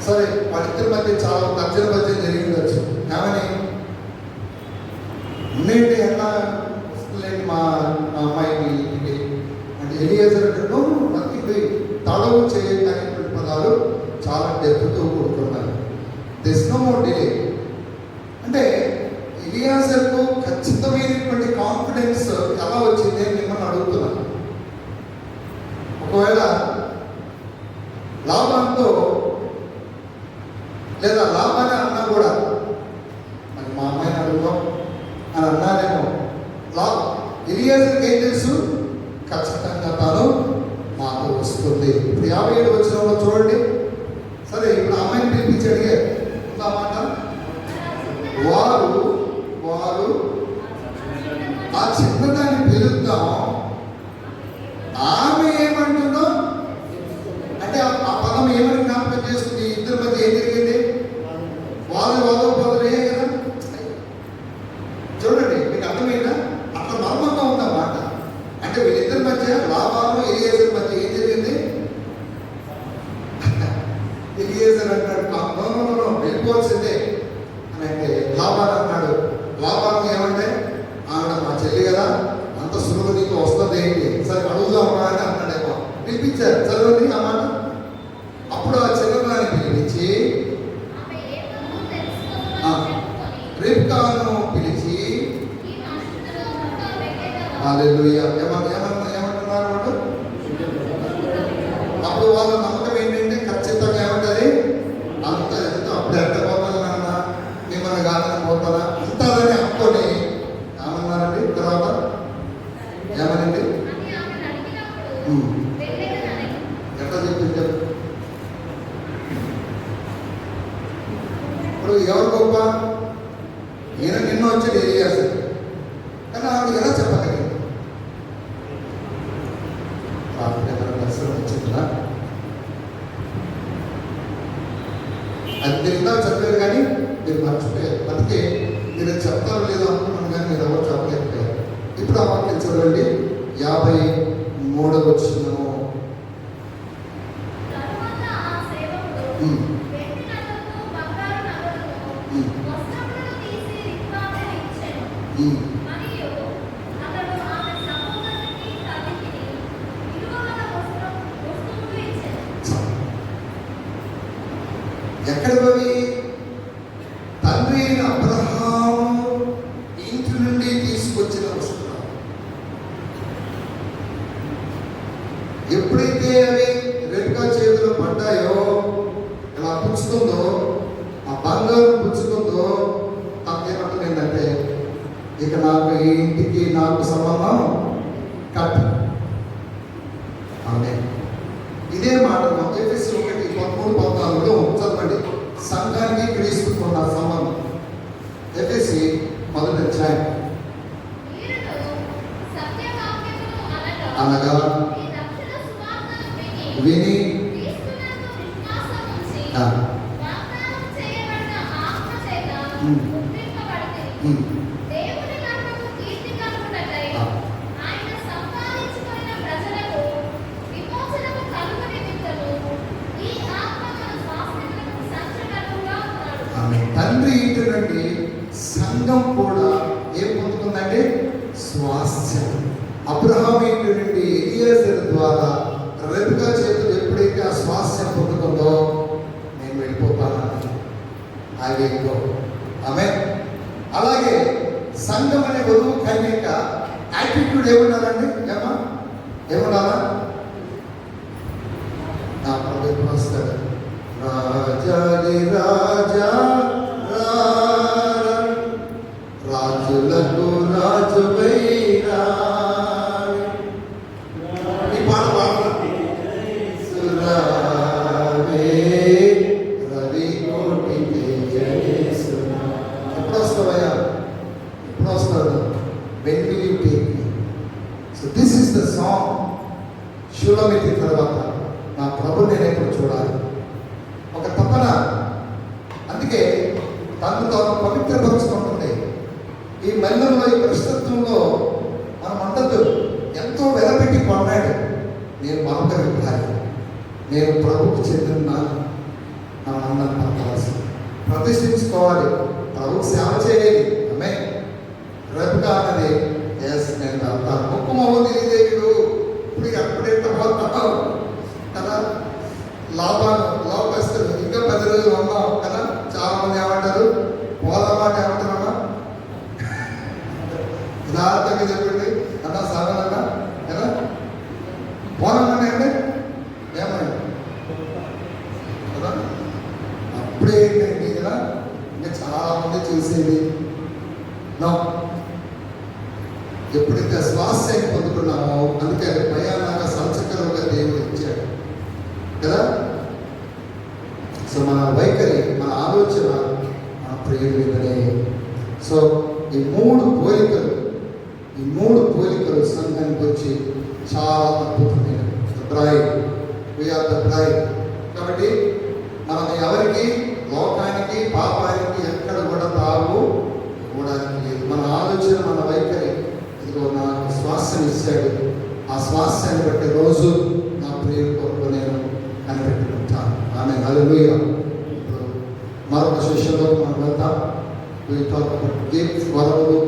సరే, వాళ్ళిద్దరి మధ్య చాలా తర్జన భర్జన జరిగిందచ్చు. ఏమని ఉన్నేంటి ఎలా వస్తుందండి మా అమ్మాయికి అంటే ఎలియాజరు అంటే నథింగ్, తడవు చేయడానికి పదాలు చాలా డెప్త్తో కూడుకున్నాయి. This no more delay. అంటే ఎలియాజరుకు ఖచ్చితమైనటువంటి కాన్ఫిడెన్స్ ఎలా వచ్చింది అని మిమ్మల్ని అడుగుతున్నాను. ఒకవేళ లాభంతో లేదా లాభాన్ని అన్నా కూడా మరి మా అమ్మాయిని అడుగుతాం అని అన్నానేమో. ఎలియాజరుకి ఏం తెలుసు? ఖచ్చితంగా తాను మాతో వస్తుంది. ఇప్పుడు 57 వచనంలో చూడండి. సరే, ఇప్పుడు అమ్మాయిని పిలిపించి అడిగారు ఉందామాట. వారు ఆ చిన్నదాన్ని పిలుద్దాం, ఆమె ఏమంటుందో అంటే ఆ పదం ఏమని జ్ఞాపకం చేస్తుంది? ఇద్దరి మధ్య ఏం జరిగింది? వాదోపదులే కదా. చూడండి, మీకు అర్థమైందా? అట్లా మర్మంగా ఉందన్నమాట. అంటే వీళ్ళిద్దరి మధ్య, లాభాలు ఎలియాజరు మధ్య ఏం జరిగింది? ఎలియాజరు అంటాడు నో వెళ్ళిపోవాల్సిందే అని. అంటే లాభాలు అన్నాడు. లాభాలు ఏమంటే ఆవిడ మా చెల్లి కదా, అంత సులువు నీకు వస్తుంది ఏంటి, సరే అడుగుదామా అని అన్నాడేమో. పిలిపించారు, చదవండి ఆ మాట. అప్పుడు ఆ చిన్నదాన్ని పిలిపించి రిబ్కాను పిలిచి హల్లెలూయా ఏమంటున్నారు వాడు? అప్పుడు వాళ్ళ నమ్మకం ఏంటంటే ఖచ్చితంగా ఏమంటది? అంత ఎంత అప్పుడు ఎంత పోతాను నాన్న, మిమ్మల్ని కాదని పోతారా అంతదని అనుకొని ఏమన్నారండి? తర్వాత ఏమనండి? ఎట్లా చెప్పింది? ఇప్పుడు ఎవరు గొప్ప? ఈయన నిన్న వచ్చాడు ఎలియాజరు, కానీ ఆవిడ ఎలా చెప్పగలిగింది? దర్శనం వచ్చిందా? అది మీరు ఇందా చెప్పారు కానీ మీరు మర్చిపోయారు. అందుకే మీరు చెప్తారో లేదో అనుకున్నాను కానీ మీరు ఎవరు చెప్పలేకపోయారు. ఇప్పుడు ఆ వాక్యం చూడండి, 53వ వచనము. ఎక్కడ పోయి? తండ్రి అయిన అబ్రహాము ఇంటి నుండి తీసుకొచ్చిన వస్తువులు. ఎప్పుడైతే అవి రెడ్గా చేతులు పడ్డాయో ఇలా పుచ్చుతుందో, ఆ బంగారం పుచ్చుతుందో తనకేమంటుంది ఏంటంటే, ఇక నాకు ఈ ఇంటికి నాకు సంబంధం కట్. ఆమె ఇదే మాట ఎఫెసీ 1:13-14 చదవండి. సంఘానికి క్రీస్తుకున్న సంబంధం. ఎఫెసీ 1 మీరును సత్యవాక్యమును అనగా ఈ రక్షణ సువార్తను విని క్రీస్తునందు విశ్వాసముంచి ఆ, వాగ్దానం చేయబడిన ఆత్మ చేత ఉమ్. పుట్టింపబడితిరి. ఉమ్, దేవుని నామమునకు కీర్తి కలుగుటకై ఆ. ఆయన సంపాదించుకొనిన ప్రజలకు విమోచనము కలుగు నిమిత్తము ఈ ఆత్మ మన స్వాస్థ్యములకు సంచలనముగా ఉన్నాడు. ఆమె తండ్రి ఇంటి నుండి సంఘం కూడా ఏం పొందుతుందంటే స్వాస్థ్యం. అబ్రహాం ఇంటి నుండి ఎలియజరు ద్వారా రెబెకా చేతులు ఎప్పుడైతే ఆ స్వాస్థ్యం పొందుతుందో, నేను వెళ్ళిపోతానని ఆగేందో. ఆమె అలాగే సంఘం అనే వధువు కన్యక యాటిట్యూడ్ ఏమన్నారండి? ఏమన్నారా? నా ప్రభు ఎప్పుడు వస్తాడు? రాజాది రాజా రాజులకు రాజువై రావే. ఈ పాట పాడరా? సురావే రవి కోటి తేజస్సునా. ఎప్పుడు వస్తావయ్యా? ఎప్పుడు వస్తాడు? When will you take me? So this is the song. శూలమితి తర్వాత నా ప్రభు నేను ఎప్పుడు చూడాలి, ఒక తపన. అందుకే తను తాను పవిత్రపరుచుకుంటుంది. ఈ మల్లెలో, ఈ ప్రస్తుతంలో మనం అంటద్దు, ఎంతో వెలపెట్టి కొన్నాడు. నేను మరొకరి భార్య, నేను ప్రభుకు చెందిన నా అన్నను పలకాల్సి ప్రతిష్ఠించుకోవాలి, ప్రభుకు సేవ చేయాలి. ఆమె రెబెకా అన్నది, ఎస్ నేను వెళ్తాను. ముక్కుమో తెలియదేవుడు ఇప్పుడు ఎప్పుడెంత పోతావు కదా. లోపస్తులు ఇంకా 10 రోజులు ఉన్నాం కదా. చాలా మంది ఏమంటారు? పోదామాట ఏమంటారమ్మా? యథార్థంగా చెప్పండి అన్నా, సాగలన్నా కదా. పోదామని అంటే ఏమని కదా. అప్పుడే ఏంటండి కదా, ఇంకా చాలా మంది చూసేది నో. ఎప్పుడైతే స్వాస్థ్యం పొందుకున్నామో, అందుకే అది భయానక సంచకరంగా దేవుడు ఇచ్చాడు కదా. సో మన వైఖరి, మన ఆలోచన మన ప్రియుడి మీదనే. సో ఈ మూడు పోలికలు సంఘానికి వచ్చి చాలా అద్భుతమైనవి. Bride, we are the bride. కాబట్టి మనం ఎవరికి, లోకానికి, పాపానికి ఎక్కడ కూడా తావు ఇవ్వడానికి లేదు. మన ఆలోచన, మన వైఖరి, ఇదిగో నాకు స్వాస్థ్యం ఇచ్చాడు, ఆ స్వాస్థ్యాన్ని బట్టి రోజు నా ప్రియుడి కొరకు నేను కనిపెట్టుకుంటాను. ఆమె హల్లెలూయా. ఇప్పుడు మరొక శిష్యులో మనం వెళ్తాం. గిఫ్ట్స్, వరములు,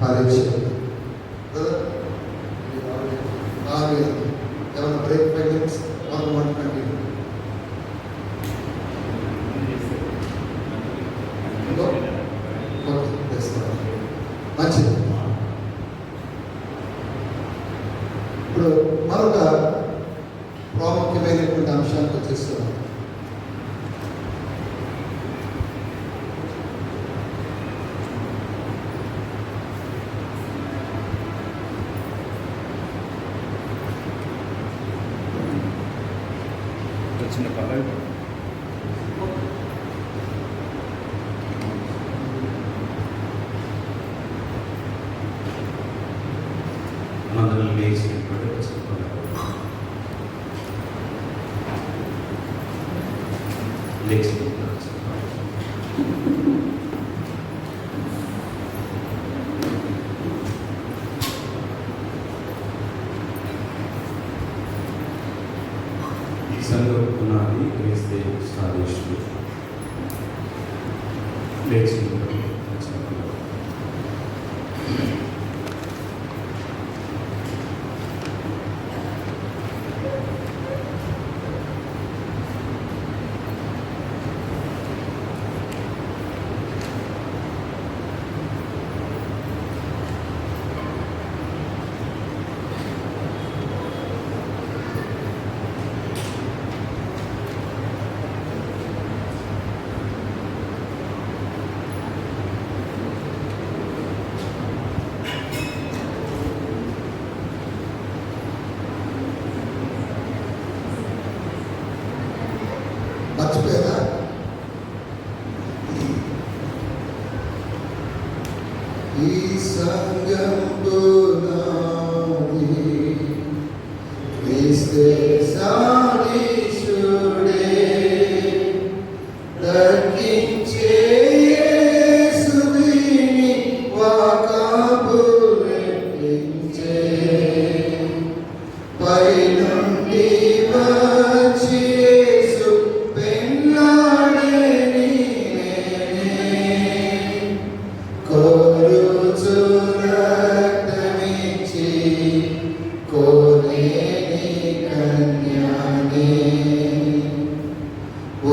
పరీక్షలు. ఏమైనా బ్రేక్ 5 minutes 1:20 మంచిది. ఇప్పుడు మరొక ప్రాముఖ్యమైనటువంటి అంశానికి వచ్చేస్తున్నాం. చిన్న పర్లేదు. మనందరం లేచి లేచి ఈ సంఘం పునాది క్రీస్తే సాదేశుడు. లేచి మర్చిపోయారా? ఈ సంగం పునాది క్రీస్తే సారీశుడే దక్కించే యేసుని వాకాబులెట్టించే పైనుండి వచ్చి యేసు పెళ్ళాడేని కోరుచు రక్తమిచ్చి కోనేని కన్యాని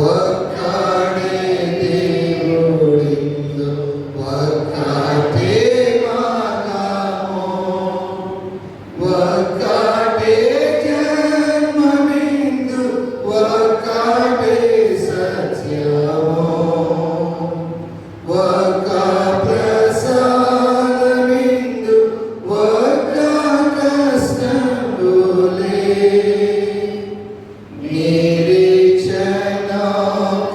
ఒక్కడే దేవుడిందు ఒక్కటే మార్గము ఒక్కటే జన్మమిందు ఒక్కటే సత్యము ఒక్క ప్రసాదమిందు ఒక్క కష్టములే నిరీక్షణ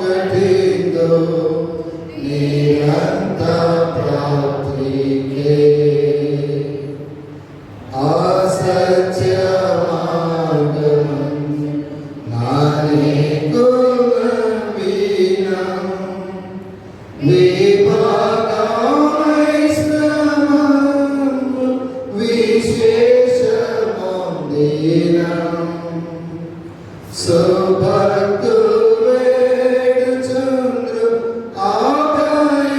కఠిందో నిరంత ప్రాప్తికే అసత్య మార్గం నానేకు వినం విభాగమైశ్రమము విశేషమందిరం సుభక్తువేడుచుండ్రు ఆభయకాంతికై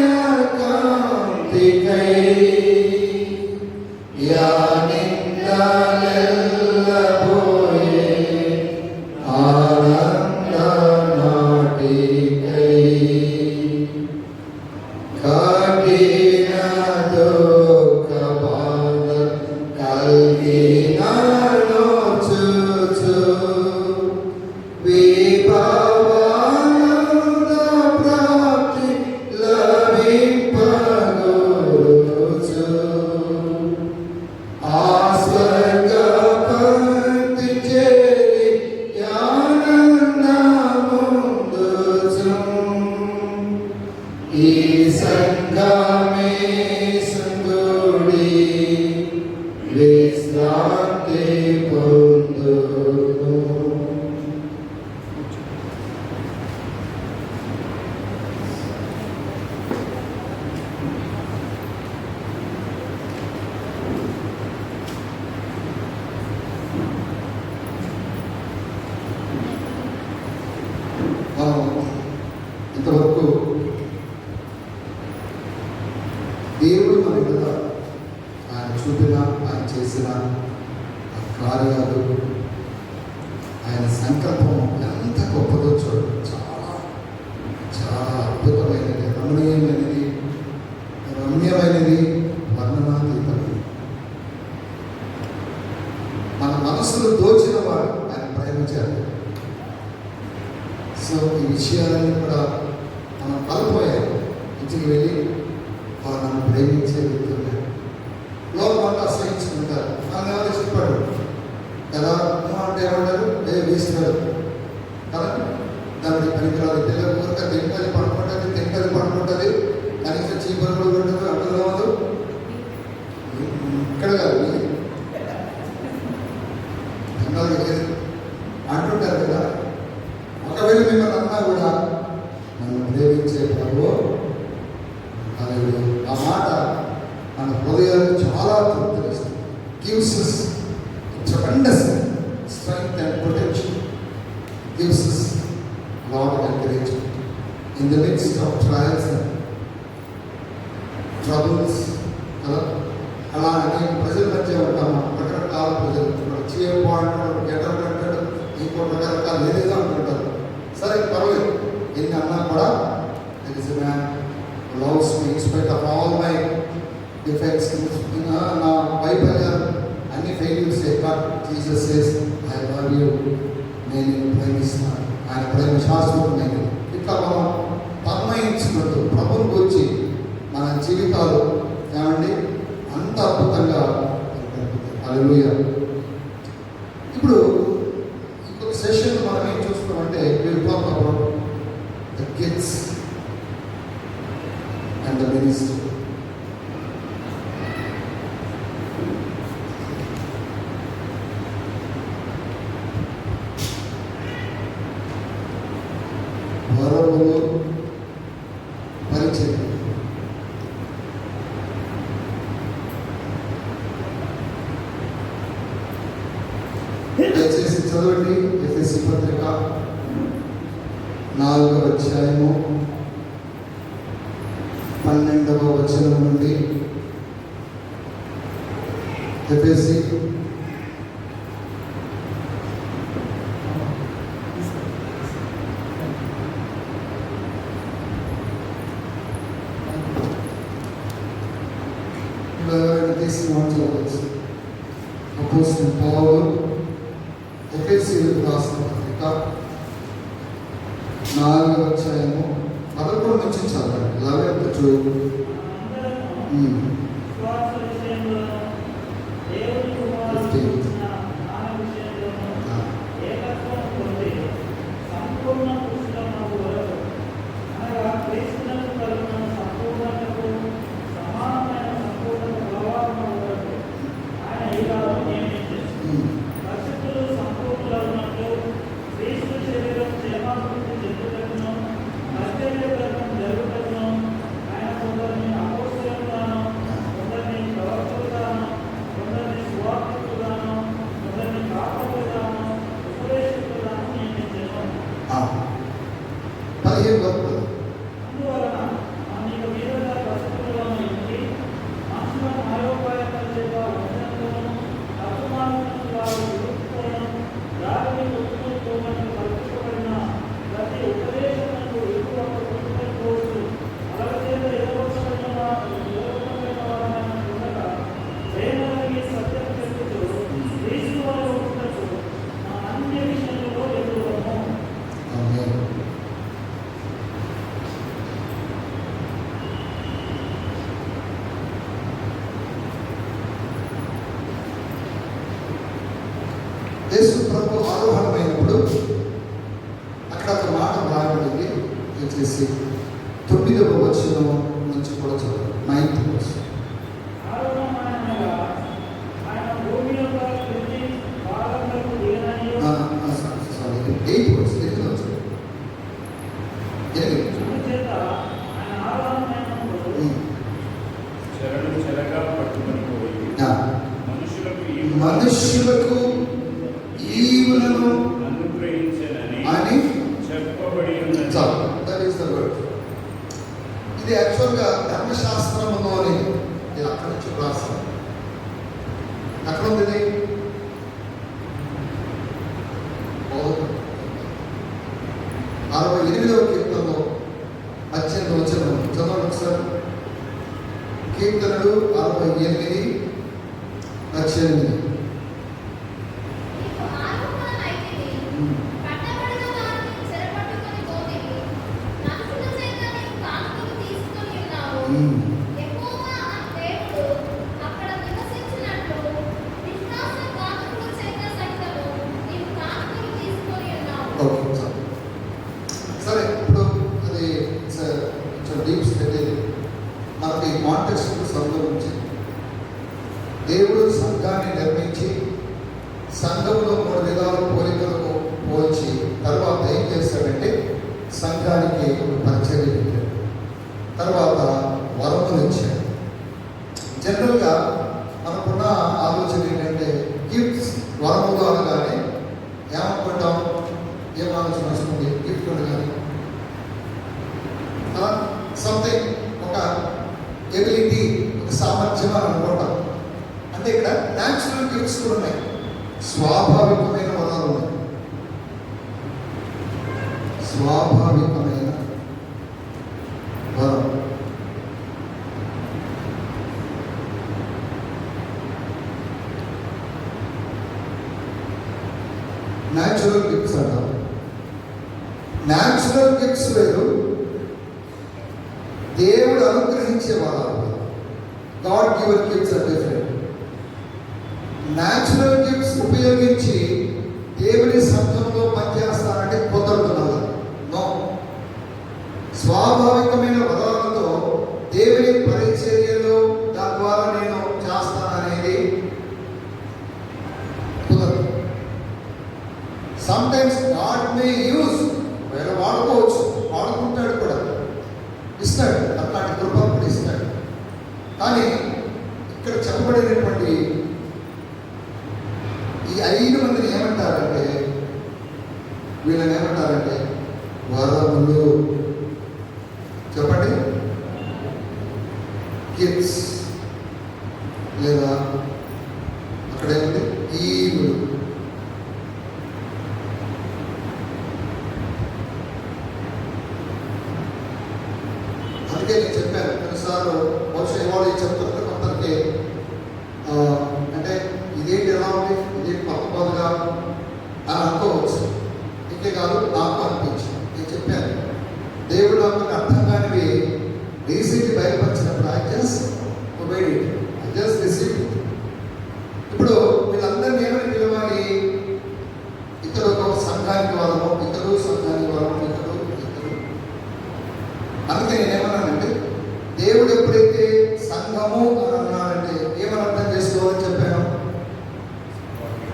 యా నిందలెల్లబోయే ఆనంద నాటికై కఠిన దుఃఖ బాధ కలిగిన నోచుచు విభవానంద ప్రాప్తి లభింపగోరుచు ఆ స్వర్గ పంక్తి చేరి ఆనందముందుచు ఈ సంఘమే సంగుడి విశ్రాంతి పొందును. మనం ఇంతవరకు దేవుడు మన మీద ఆయన చూపిన ఆయన చేసిన ఆ కార్యాలు ఆయన సంకల్పం ఎంత గొప్పదో చూడండి. చాలా చాలా అద్భుతమైనది, రమ్యమైనది, వర్ణనాతీతమైనది. మన మనసును దోచిన వాడు ఆయన ప్రేమించారు. సో ఈ విషయాలన్నీ కూడా మనం కలపోయాయి. ఇంటికి వెళ్ళి వారు నన్ను ప్రేమించే వ్యక్తున్నారు. లోపల అసహించుకుంటారు. నన్ను ఎవరు ఇష్టపడరు కదా. అంటే ఏమంటారు? వేస్తారు కదా. దానికి పనికిరాదు. పిల్లలు ఊరిక తింటది పడుకుంటుంది, కనీసం చీపురు కూడా ఉంటుంది. అర్థం కావదు. ఇక్కడ కాదు అంటుంటారు కదా. ఒకవేళ మిమ్మల్ని అన్నా కూడా నన్ను ప్రేమించే ప్రభువు అనేది ఆ మాట మన హృదయాలు చాలా తృప్తినిస్తుంది. Gives us tremendous strength and protection, gives us a lot of encouragement in the midst of trials and troubles. అలా అనేక ప్రజల మధ్య ఉంటాము. రకరకాల ప్రజలు చీర బాగుంటాడు, గెటర్ అంటాడు, ఇంకో రకరకాల ఏదేదో అంటుంటారు. సరే పర్వాలేదు, ఎన్ని అన్నా కూడా there is a man who loves me in spite of all my defects. నా వైఫల్యాలు అన్ని failures but Jesus says I love you, నేను నిన్ను ప్రేమిస్తున్నాను. ఆయన ప్రేమ శాశ్వతమైనది. ఇట్లా మనం తన్మయించుకుంటూ ప్రభువుని గురించి మన జీవితాలు ఏమండి అంత అద్భుతంగా. హల్లెలూయా. ఇప్పుడు ఇంకొక సెషన్ మనం ఏం చూస్తున్నామంటే, we will talk about the gifts and the ministry. వరములు పరిచయం. దయచేసి చదవండి ఎఫెసీ పత్రిక 4వ అధ్యాయము 12వ వచనం నుండి. ఎఫెసీ అపోస్తలుడైన పౌలు ఎఫెసీయులకు రాసిన పత్రిక 4వ అధ్యాయము 11 నుంచి చదవండి. 11 to 15. యేసు ప్రభు ఆరోహణమైనప్పుడు అక్కడ ఒక మాట రాయబడింది. దయచేసి 9వ వచనం నుంచి కూడా చదవండి. 9th verse. Sorry 8th verse. 8th verse. మనుష్యులకు ఈవులను అని చెప్పబడి ఉన్నది. That is the word. ఇది యాక్చువల్గా ధర్మశాస్త్రములోని ఇది అక్కడి నుంచి రాస్తాం. అక్కడ ఉంది 68వ కీర్తనలో 18వ వచనం చదవండి ఒకసారి. కీర్తనలు 68, 18. సరే, ఇప్పుడు అది డీప్ స్టడీ. మనకి కాంటెక్స్ట్ సంబంధించి దేవుడు సంఘాన్ని నిర్మించి సంఘంలో 3 విధాల పోలికలకు పోల్చి తర్వాత ఏం చేశాడంటే సంఘానికి పరిచర్య పెట్టాడు. తర్వాత వరములు ఇచ్చాడు. జనరల్గా మనకున్న ఆలోచన ఏంటంటే గిఫ్ట్స్ వరములు అనగానే ఏమనుకుంటాం, ఏం ఆలోచన వస్తుంది? గిఫ్ట్ అనగానే సంథింగ్, ఒక ఎబిలిటీ, ఒక సామర్థ్యం అని అనుకుంటాం. అంటే ఇక్కడ న్యాచురల్ గిఫ్ట్స్ కూడా ఉన్నాయి, స్వాభావికమైన వరాలు ఉన్నాయి. స్వాభావికమైన వరం. న్యాచురల్ గిఫ్ట్స్ అంటారు. న్యాచురల్ గిఫ్ట్స్ వేరు, దేవుడు అనుగ్రహించే వరాలు. God given gifts are different. Natural gifts ఉపయోగించి దేవుని సంఘంలో పనిచేస్తానంటే కుదరదు. No, times God may use, వేరే వాడుకోవచ్చు, వాడుకుంటాడు కూడా, ఇస్తాడు, అట్లాంటి కృప కూడా ఇస్తాడు. కానీ ఇక్కడ చెప్పబడినటువంటి ఈ 5 మందిని ఏమంటారంటే, వీళ్ళని ఏమంటారంటే వరములు. చెప్పండి, గిఫ్ట్స్, లేదా అక్కడ ఏముంది ఈవులు. అందుకే నేను చెప్పాను కొన్నిసార్లు, బహుశా ఇవాళ చెప్తున్నారు కొందరికి అంటే ఇదేంటి ఎలా ఉంది, ఇదేంటి పక్కపదుగా అని అనుకోవచ్చు. ఇంకే కాదు, నాకు అనిపించింది. నేను చెప్పాను, దేవుడు నాకు అర్థం కానివి రీసెంట్లీ బయలుపరిచినప్పుడు I just obeyed it, I just received it. ఇప్పుడు వీళ్ళందరినీ ఏమని పిలవాలి? ఇతడు ఒక సంఘానికి వరము, ఇతడు సంఘానికి వరము, ఇతడు. అందుకే నేనేమన్నానంటే, దేవుడు ఎప్పుడైతే సంఘము అని అన్నాడంటే ఏమని అర్థం చేసుకోవాలని చెప్పాను.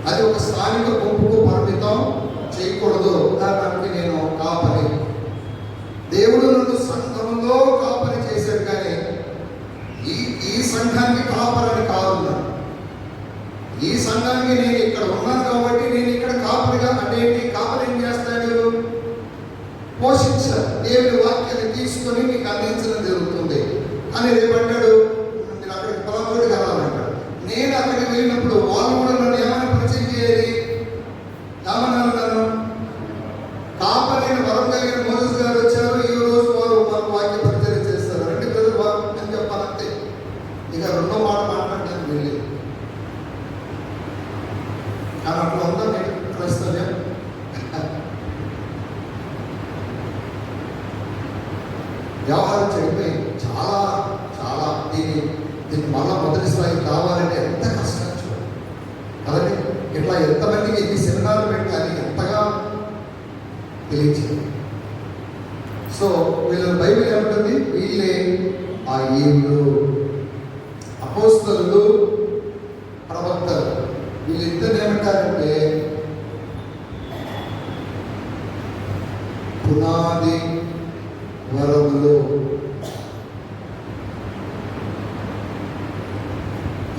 అది ఒక స్థానిక గుంపుకు పరిమితం చేయకూడదు. ఉదాహరణకి నేను కాపరి, దేవుడు నన్ను సంఘంలో కాపరి చేశాడు, కానీ ఈ సంఘానికి కాపరని కాదు. ఈ సంఘానికి నేను ఇక్కడ ఉన్నాను కాబట్టి నేను ఇక్కడ కాపరిగా, అంటే ఏంటి, కాపరి ఏం చేస్తాడు? పోషించాలి, దేవుడి వాక్యాన్ని తీసుకొని మీకు అందించడం జరుగుతుంది అని రేపడ్డాడు. మీరు అక్కడికి పలాచోటి కలాలంటాడు. నేను అక్కడికి వెళ్ళినప్పుడు వాళ్ళు కూడా నన్ను ఏమైనా పరిచయం చేయాలి, ఏమన్నారు? నన్ను కాపరైన వరం కలిగిన మోసెస్ గారు వచ్చారు, ఈ రోజు వారు మాకు వాక్య పరిచయం చేస్తారు. 2 ప్రజలు వారు అని చెప్పాలంటే ఇక రెండో మాట మాట్లాడడానికి వెళ్ళి, కానీ అట్లా ఉందా మీకు క్రైస్తవ్యం? వ్యవహారం చెడిపోయింది. చాలా చాలా దీన్ని మళ్ళా మొదటి స్థాయి కావాలంటే ఎంత కష్టం చూడండి కదండి. ఇట్లా ఎంతమందికి ఎన్ని సెమినార్లు పెట్టి అది ఎంతగా తెలియచేయాలి. సో వీళ్ళ బైబిల్ ఏమంటుంది? వీళ్ళే ఆ ఈవులు, అపోస్తలులు, ప్రవక్తలు. వీళ్ళిద్దరు ఏమంటారంటే పునాది వరములు.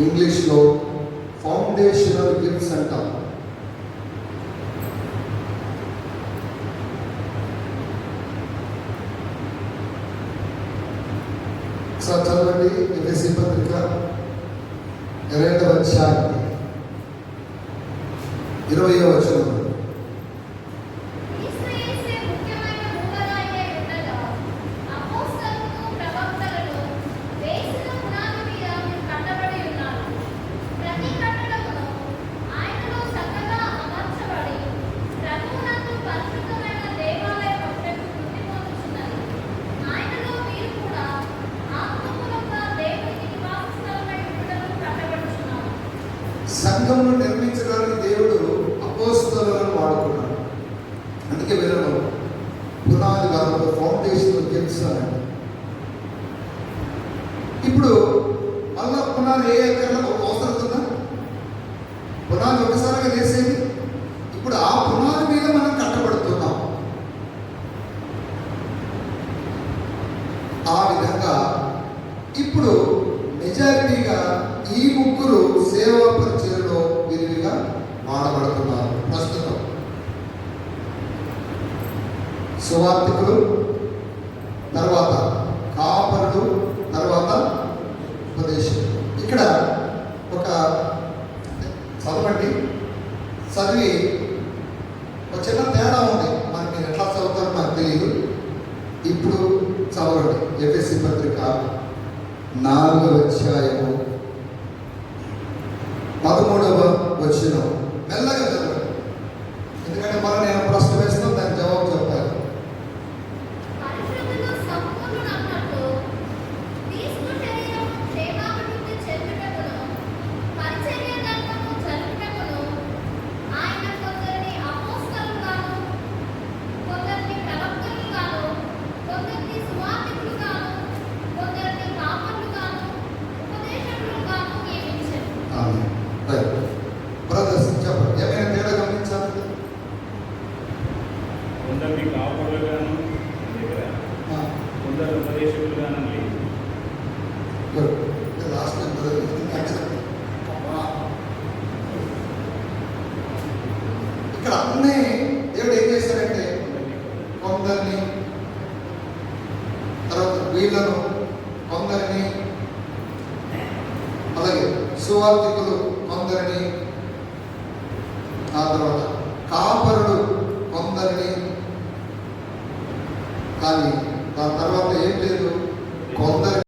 ఇంగ్లీష్లో ఫౌండేషనల్ గిఫ్ట్స్ అంటాం. సార్ చదవండి ఎఫెసీ పత్రిక 2వ అధ్యాయం 20వ వచనం. సంఘమును నిర్మించడానికి దేవుడు అపోస్తలులను వాడుకున్నాడు. అందుకే వీళ్ళను పునాది వరకు ఫౌండేషన్ తెలుస్తానండి. ఇప్పుడు మళ్ళా పునాది ఏ ఎక్కర్లో ఒక అవసరం ఉందా? పునాది ఒకసారిగా వేసేది. ఇప్పుడు ఆ పునాది మీద మనం కట్టబడుతున్నాం. ఆ విధంగా ఇప్పుడు మెజారిటీగా ఈ ముగ్గురు సేవా పరిచయలో విరివిగా వాడబడుతున్నారు ప్రస్తుతం. సువార్తికులు, తర్వాత కాపరులు, తర్వాత ఉపదేశకులు. ఇక్కడ ఒక చదవండి, చదివి ఒక చిన్న తేడా ఉంది. మరి మీరు ఎట్లా చదువుతారో నాకు తెలియదు. ఇప్పుడు చదవండి ఎఫెసీ పత్రిక 4వ అధ్యాయము 13వ వచనం. మెల్లగా చదవండి, ఎందుకంటే మనం నేను ప్రశ్న వేస్తాను, దానికి జవాబు చెప్పాలి. బ్రదర్స్, కొందరిని కాపాడుగాను దగ్గర కొందరు ఉపదేశకులుగాను లేదు. లాస్ట్ ఇక్కడ అన్నీ దేవుడు ఏం చేశాడంటే కొందరిని, తర్వాత వీళ్ళను, కొందరిని, అలాగే సువార్థికులు కొందరిని, ఆ తర్వాత కాపరుడు కొందరిని, కానీ దాని తర్వాత ఏం లేదు